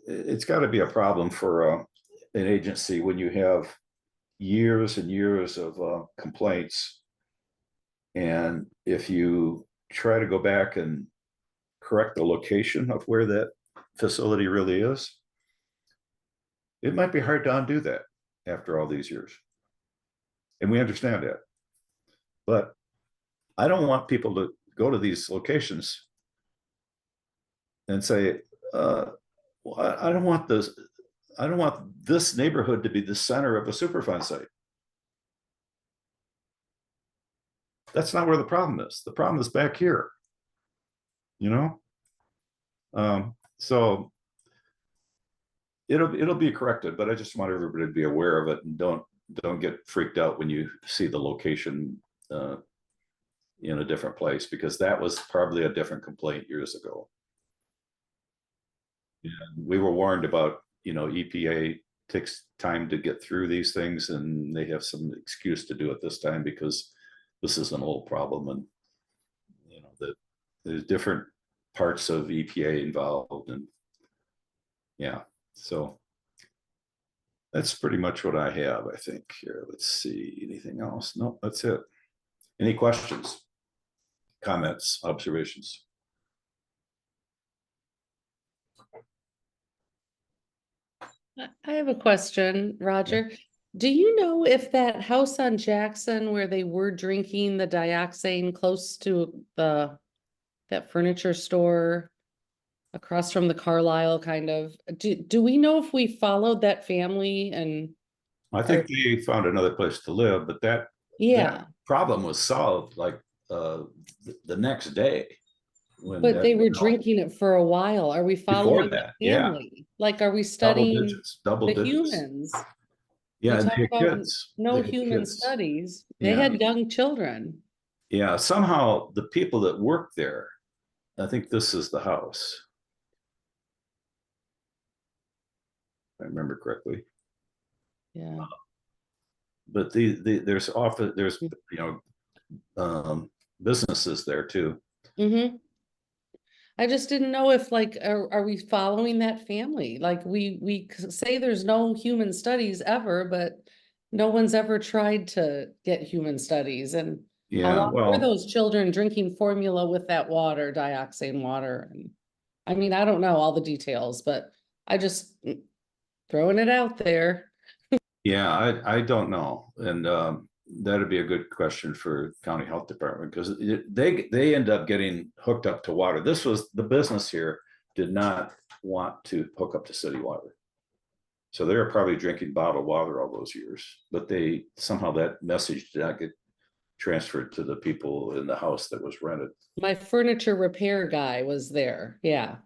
it's got to be a problem for an agency when you have years and years of complaints. And if you try to go back and correct the location of where that facility really is, it might be hard to undo that after all these years. And we understand that. But I don't want people to go to these locations and say, I don't want this neighborhood to be the center of a Superfund site. That's not where the problem is. The problem is back here, so it'll be corrected, but I just want everybody to be aware of it and don't get freaked out when you see the location in a different place, because that was probably a different complaint years ago. And we were warned about, EPA takes time to get through these things, and they have some excuse to do it this time because this is an old problem, and that there's different parts of EPA involved, and so that's pretty much what I have, I think. Here, let's see, anything else? No, that's it. Any questions, comments, observations? I have a question, Roger. Do you know if that house on Jackson where they were drinking the dioxane close to that furniture store across from the Carlisle kind of, do we know if we followed that family? And I think they found another place to live, but that problem was solved like the next day. But they were drinking it for a while. Are we following that family? Like, are we studying double digits. humans? Yeah, and talk they had about kids. No They had human kids. studies. They had young children. Yeah, somehow the people that work there, I think this is the house, if I remember correctly. Yeah. But there's often businesses there too. Mm-hmm. I just didn't know if are we following that family? Like we say there's no human studies ever, but no one's ever tried to get human studies. And how long were those children drinking formula with that water, dioxane water? And I mean, I don't know all the details, but I just throwing it out there. Yeah, I don't know. And that'd be a good question for county health department, because they end up getting hooked up to water. The business here did not want to hook up to city water. So they were probably drinking bottled water all those years, but they somehow that message did not get transferred to the people in the house that was rented. My furniture repair guy was there. Yeah.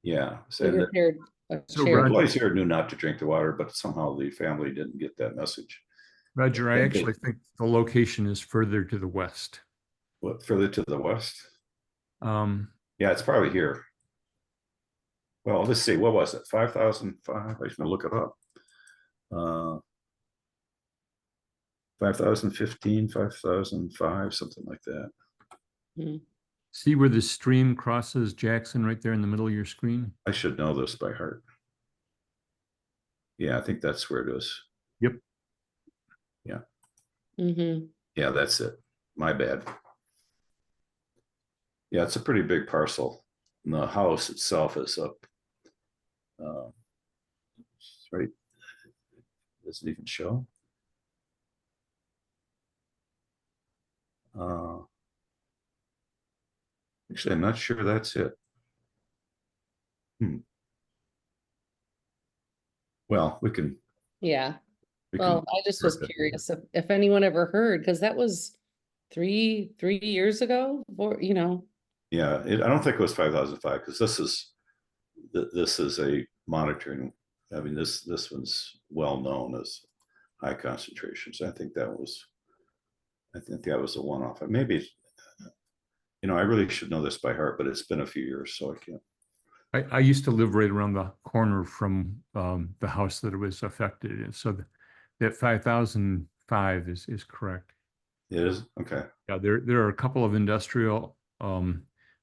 Yeah. He And repaired a So the chair. employees here knew not to drink the water, but somehow the family didn't get that message. Roger, I Yeah, actually think the location is further to the west. What, further to the west? Um, Yeah, it's probably here. Well, let's see, what was it? 5,005? I was gonna look it up. 5,015, 5,005, something like that. See where the stream crosses Jackson right there in the middle of your screen? I should know this by heart. Yeah, I think that's where it is. Yep. Yeah. Mm-hmm. Yeah, that's it. My bad. Yeah, it's a pretty big parcel. And the house itself is up. Right. Does it even show? Actually, I'm not sure that's it. Well, we can. Yeah. We Well, can I just was correct that curious if anyone ever heard, because that was three years ago, or Yeah, I don't think it was 5,005 because this is a monitoring. I mean, this one's well known as high concentrations. I think that was a one-off. Maybe, I really should know this by heart, but it's been a few years, so I can't. I used to live right around the corner from the house that it was affected, and so that 5,005 is correct. It is? Okay. Yeah, there are a couple of industrial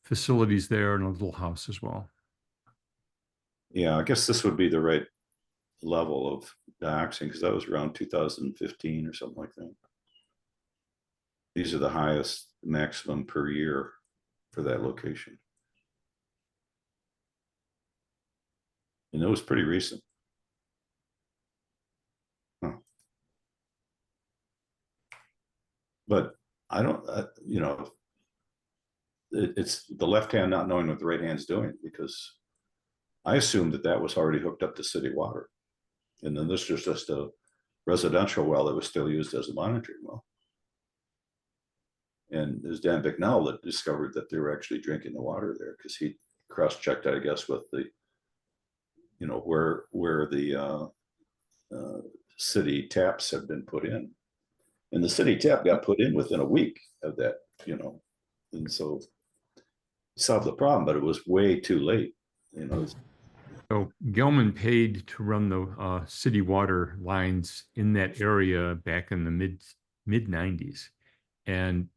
facilities there and a little house as well. Yeah, I guess this would be the right level of dioxin because that was around 2015 or something like that. These are the highest maximum per year for that location. And it was pretty recent. Huh. But I don't, it's the left hand not knowing what the right hand's doing, because I assumed that was already hooked up to city water. And then this was just a residential well that was still used as a monitoring well. And it was Dan Bicknell that discovered that they were actually drinking the water there because he cross-checked, I guess, with the, where the city taps have been put in. And the city tap got put in within a week of that, and so solved the problem, but it was way too late, So Gelman paid to run the city water lines in that area back in the mid 90s.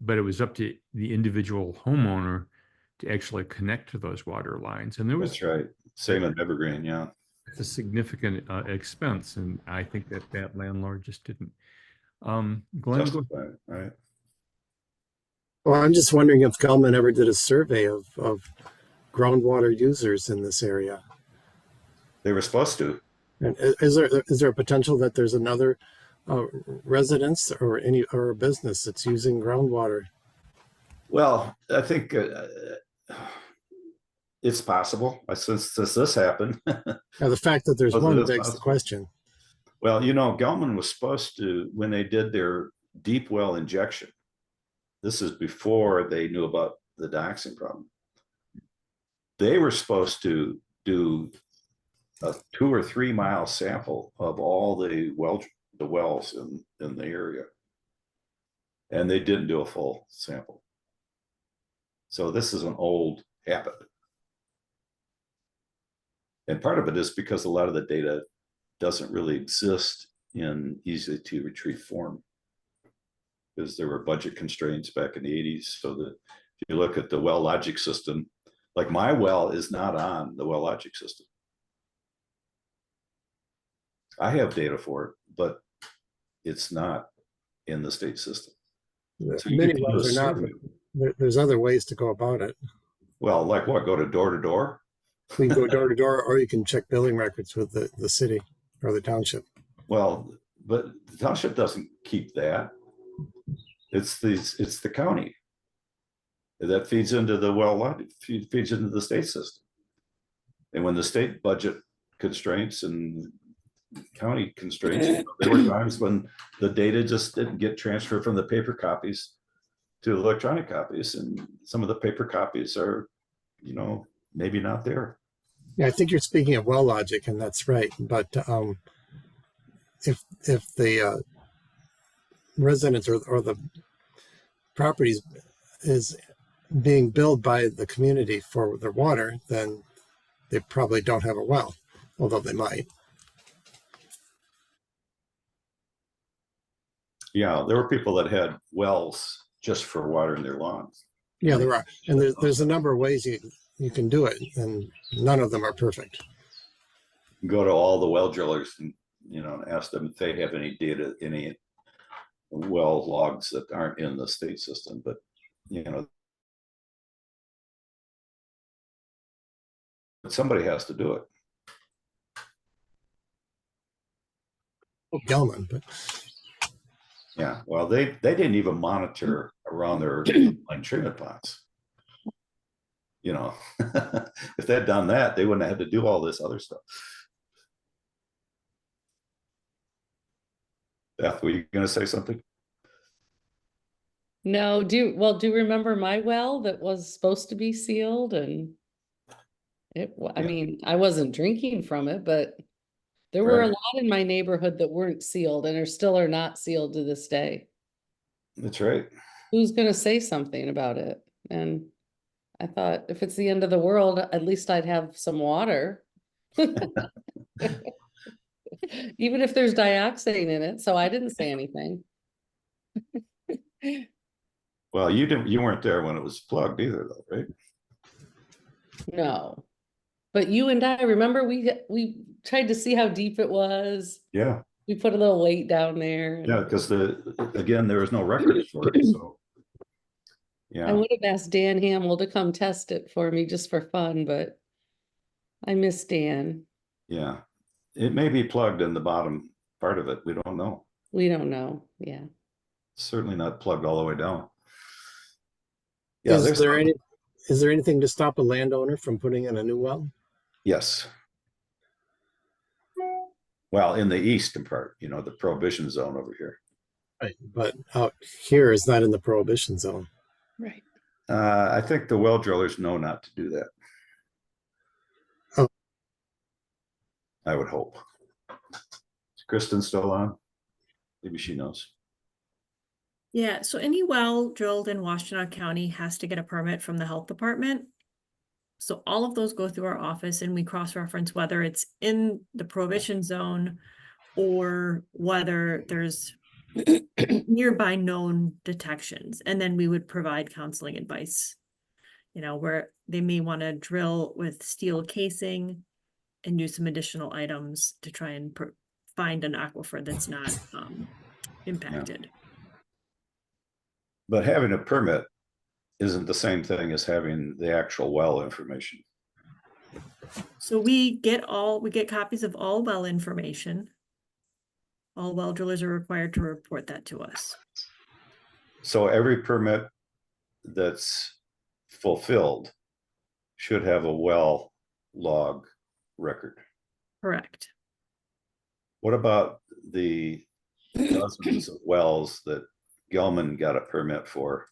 But it was up to the individual homeowner to actually connect to those water lines. And That's right. Same in Evergreen, yeah. It's a significant expense, and I think that landlord just didn't. Glenn, go ahead. Right. Well, I'm just wondering if Gelman ever did a survey of groundwater users in this area. They were supposed to. And is there a potential that there's another residence or a business that's using groundwater? Well, I think it's possible since this happened. Now, the fact that there's one begs the question. Well, Gelman was supposed to, when they did their deep well injection, this is before they knew about the dioxin problem. They were supposed to do a 2 or 3 mile sample of all the wells in the area. And they didn't do a full sample. So this is an old habit. And part of it is because a lot of the data doesn't really exist in easy to retrieve form, because there were budget constraints back in the 80s. So that if you look at the well logic system, like my well is not on the well logic system. I have data for it, but it's not in the state system. So many wells are not, but there's other ways to go about it. Well, like what? Go to door? We can go door to door, or you can check billing records with the city or the township. Well, but the township doesn't keep that. It's the county that feeds into the feeds into the state system. And when the state budget constraints and county constraints. There were times when the data just didn't get transferred from the paper copies to electronic copies, and some of the paper copies are, maybe not there. Yeah, I think you're speaking of well logic, and that's right. But if the residents or the properties is being billed by the community for their water, then they probably don't have a well, although they might. Yeah, there were people that had wells just for watering their lawns. Yeah, there are, and there's a number of ways you can do it, and none of them are perfect. Go to all the well drillers and ask them if they have any data, any well logs that aren't in the state system, but somebody has to do it. Gelman, but Yeah, well, they didn't even monitor around their line treatment plants. If they'd done that, they wouldn't have had to do all this other stuff. Beth, were you going to say something? No, do you remember my well that was supposed to be sealed? And I mean, I wasn't drinking from it, but there were a lot in my neighborhood that weren't sealed and are not sealed to this day. That's right. Who's going to say something about it? And I thought, if it's the end of the world, at least I'd have some water. Even if there's dioxane in it. So I didn't say anything. Well, you weren't there when it was plugged either, though, right? No. But you and I, remember we tried to see how deep it was. Yeah. We put a little weight down there. Yeah, because again, there was no records for it. So yeah. I would have asked Dan Hamill to come test it for me just for fun, but I miss Dan. Yeah. It may be plugged in the bottom part of it. We don't know. We don't know. Yeah. Certainly not plugged all the way down. Yeah. Is there anything to stop a landowner from putting in a new well? Yes. Well, in the eastern part, the prohibition zone over here. Right, but out here is not in the prohibition zone. Right. I think the well drillers know not to do that. Oh. I would hope. Is Kristen still on? Maybe she knows. Yeah, so any well drilled in Washtenaw County has to get a permit from the health department. So all of those go through our office and we cross-reference whether it's in the prohibition zone or whether there's nearby known detections. And then we would provide counseling advice, where they may want to drill with steel casing and do some additional items to try and find an aquifer that's not impacted. Yeah. But having a permit isn't the same thing as having the actual well information. So we get copies of all well information. All well drillers are required to report that to us. So every permit that's fulfilled should have a well log record. Correct. What about the dozens of wells that Gelman got a permit for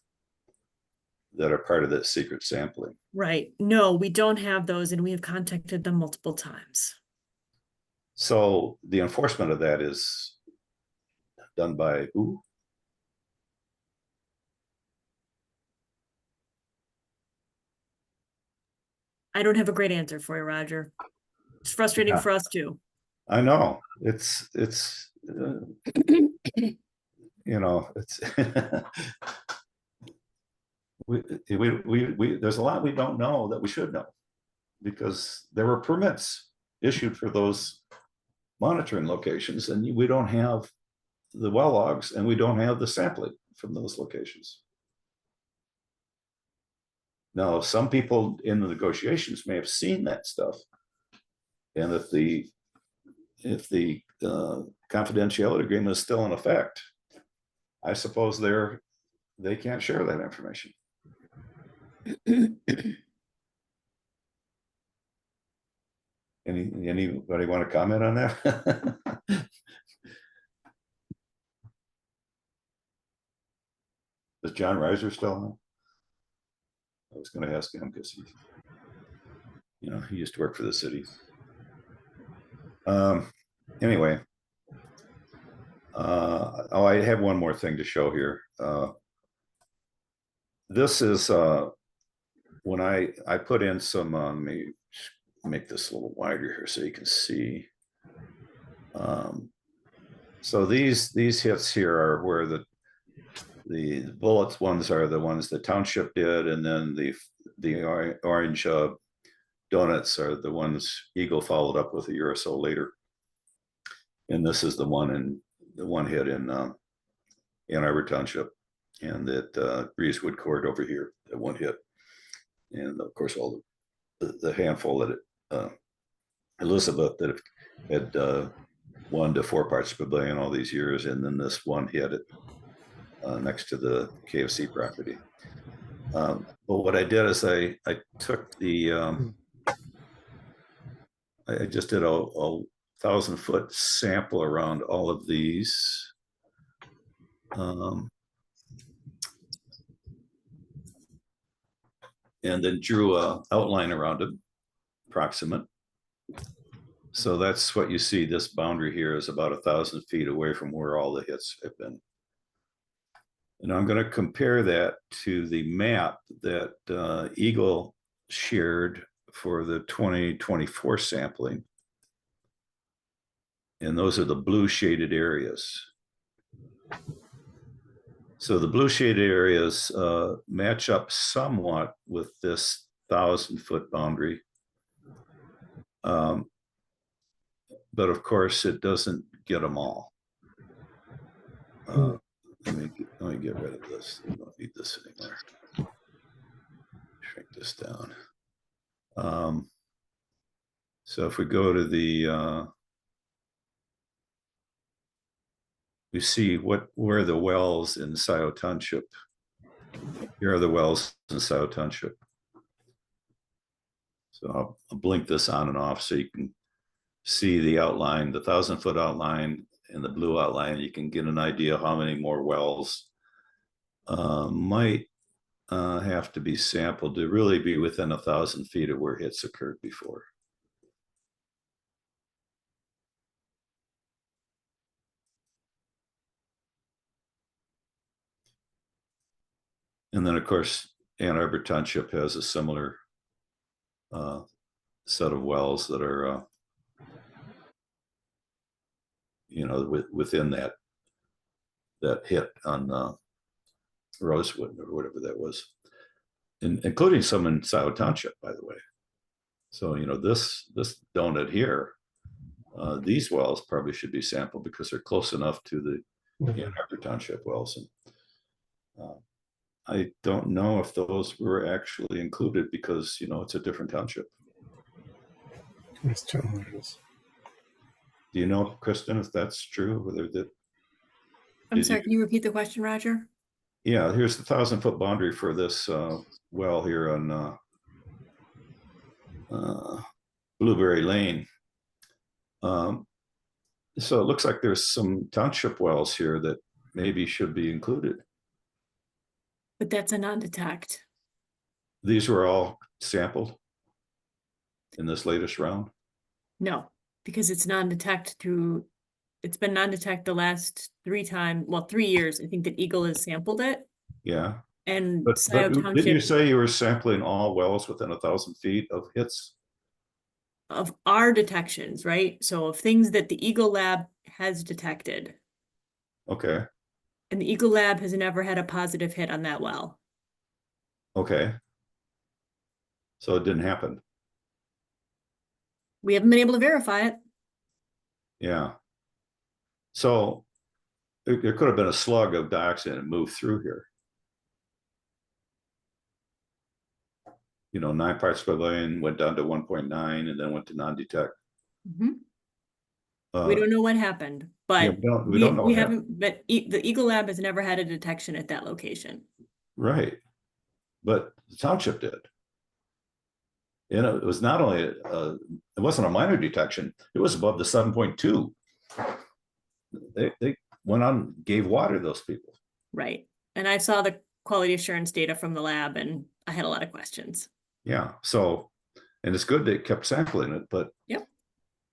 that are part of that secret sampling? Right. No, we don't have those, and we have contacted them multiple times. So the enforcement of that is done by who? I don't have a great answer for you, Roger. It's frustrating for us too. I know it's it's we there's a lot we don't know that we should know, because there were permits issued for those monitoring locations and we don't have the well logs and we don't have the sampling from those locations. Now, some people in the negotiations may have seen that stuff, and if the confidentiality agreement is still in effect, I suppose they can't share that information. Anybody want to comment on that? John Reiser still on? I was going to ask him because he used to work for the city. Anyway, I have one more thing to show here. This is when I put in some. Let me make this a little wider here so you can see. So these hits here are where the bullets ones are the ones the township did, and then the orange donuts are the ones EGLE followed up with a year or so later. And this is the one hit in Ann Arbor Township, and that Breezewood Court over here, that one hit, and of course all the handful that Elizabeth that had 1 to 4 parts per billion all these years, and then this one hit it next to the KFC property. But what I did is I took the I just did a 1,000-foot sample around all of these. And then drew a outline around it, approximate. So that's what you see. This boundary here is about 1,000 feet away from where all the hits have been. And I'm going to compare that to the map that EGLE shared for the 2024 sampling. And those are the blue shaded areas. So the blue shaded areas match up somewhat with this 1,000-foot boundary. But of course, it doesn't get them all. Let me get rid of this. I don't need this anymore. Shrink this down. So if we go to the, we see where the wells in Scioto Township. Here are the wells in Scioto Township. So I'll blink this on and off so you can see the outline, the 1,000-foot outline and the blue outline. You can get an idea how many more wells might have to be sampled to really be within 1,000 feet of where hits occurred before. And then, of course, Ann Arbor Township has a similar set of wells that are, within that hit on Rosewood or whatever that was, including some in Scioto Township, by the way. So, this donut here, these wells probably should be sampled because they're close enough to the Ann Arbor Township wells. And I don't know if those were actually included because, it's a different township. Do you know, Kristen, if that's true? Whether that? I'm sorry, can you repeat the question, Roger? Yeah, here's the 1,000-foot boundary for this well here on Blueberry Lane. So it looks like there's some township wells here that maybe should be included. But that's a non-detect. These were all sampled in this latest round? No, because it's non-detect through, it's been non-detect the last 3 years. I think that EGLE has sampled it. Yeah. And But Scioto didn't you Township say you were sampling all wells within 1,000 feet of hits? of our detections, right? So of things that the EGLE lab has detected. Okay. And the EGLE lab has never had a positive hit on that well. Okay. So it didn't happen. We haven't been able to verify it. Yeah. So there could have been a slug of dioxin and moved through here. 9 parts per billion went down to 1.9 and then went to non-detect. We don't know what happened, but yeah, we don't know we haven't, but the EGLE lab has never had a detection at that location. Right. But the township did. It was not only, it wasn't a minor detection, it was above the 7.2. They went on, gave water to those people. Right. And I saw the quality assurance data from the lab, and I had a lot of questions. Yeah. So, and it's good they kept sampling it, but Yep.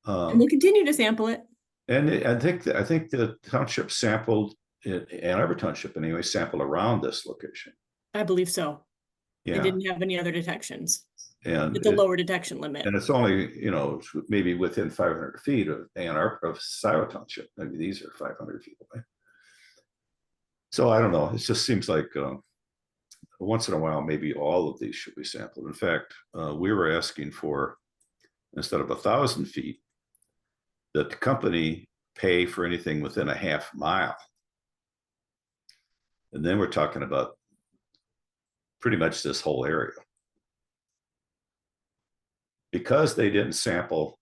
And we'll continue to sample it. And I think the township sampled, Ann Arbor Township anyway, sampled around this location. I believe so. They Yeah. didn't have any other detections. And It's a lower detection limit. And it's only, you know, maybe within 500 feet of Ann Arbor, of Scioto Township. Maybe these are 500 feet away. So I don't know. It just seems like once in a while, maybe all of these should be sampled. In fact, we were asking for, instead of 1,000 feet, that the company pay for anything within a half mile. And then we're talking about pretty much this whole area. Because they didn't sample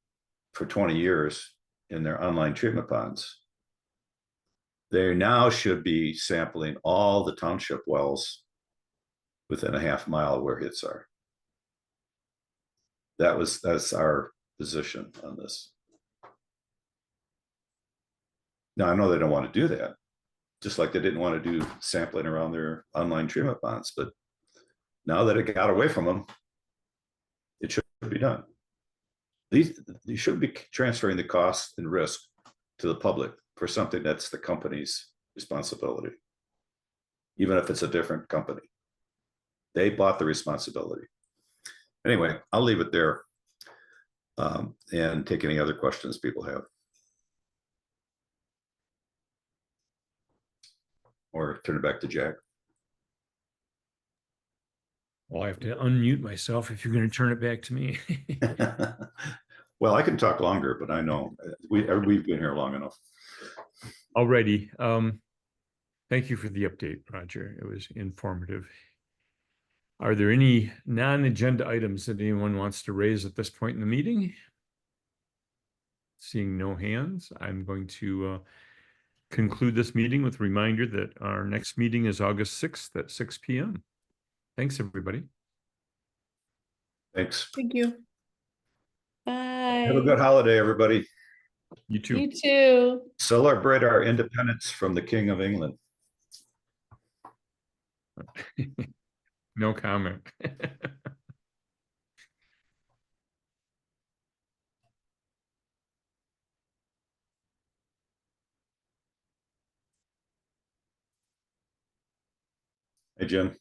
for 20 years in their online treatment ponds, they now should be sampling all the township wells within a half mile where hits are. That's our position on this. Now, I know they don't want to do that, just like they didn't want to do sampling around their online treatment ponds, but now that it got away from them, it should be done. You should be transferring the cost and risk to the public for something that's the company's responsibility, even if it's a different company. They bought the responsibility. Anyway, I'll leave it there and take any other questions people have. Or turn it back to Jack. Well, I have to unmute myself if you're going to turn it back to me. Well, I can talk longer, but I know we've been here long enough. Already. Thank you for the update, Roger. It was informative. Are there any non-agenda items that anyone wants to raise at this point in the meeting? Seeing no hands, I'm going to conclude this meeting with a reminder that our next meeting is August 6th at 6 p.m. Thanks, everybody. Thanks. Thank you. Bye. Have a good holiday, everybody. You too. You too. Celebrate our independence from the King of England. No comment. Hey, Jim.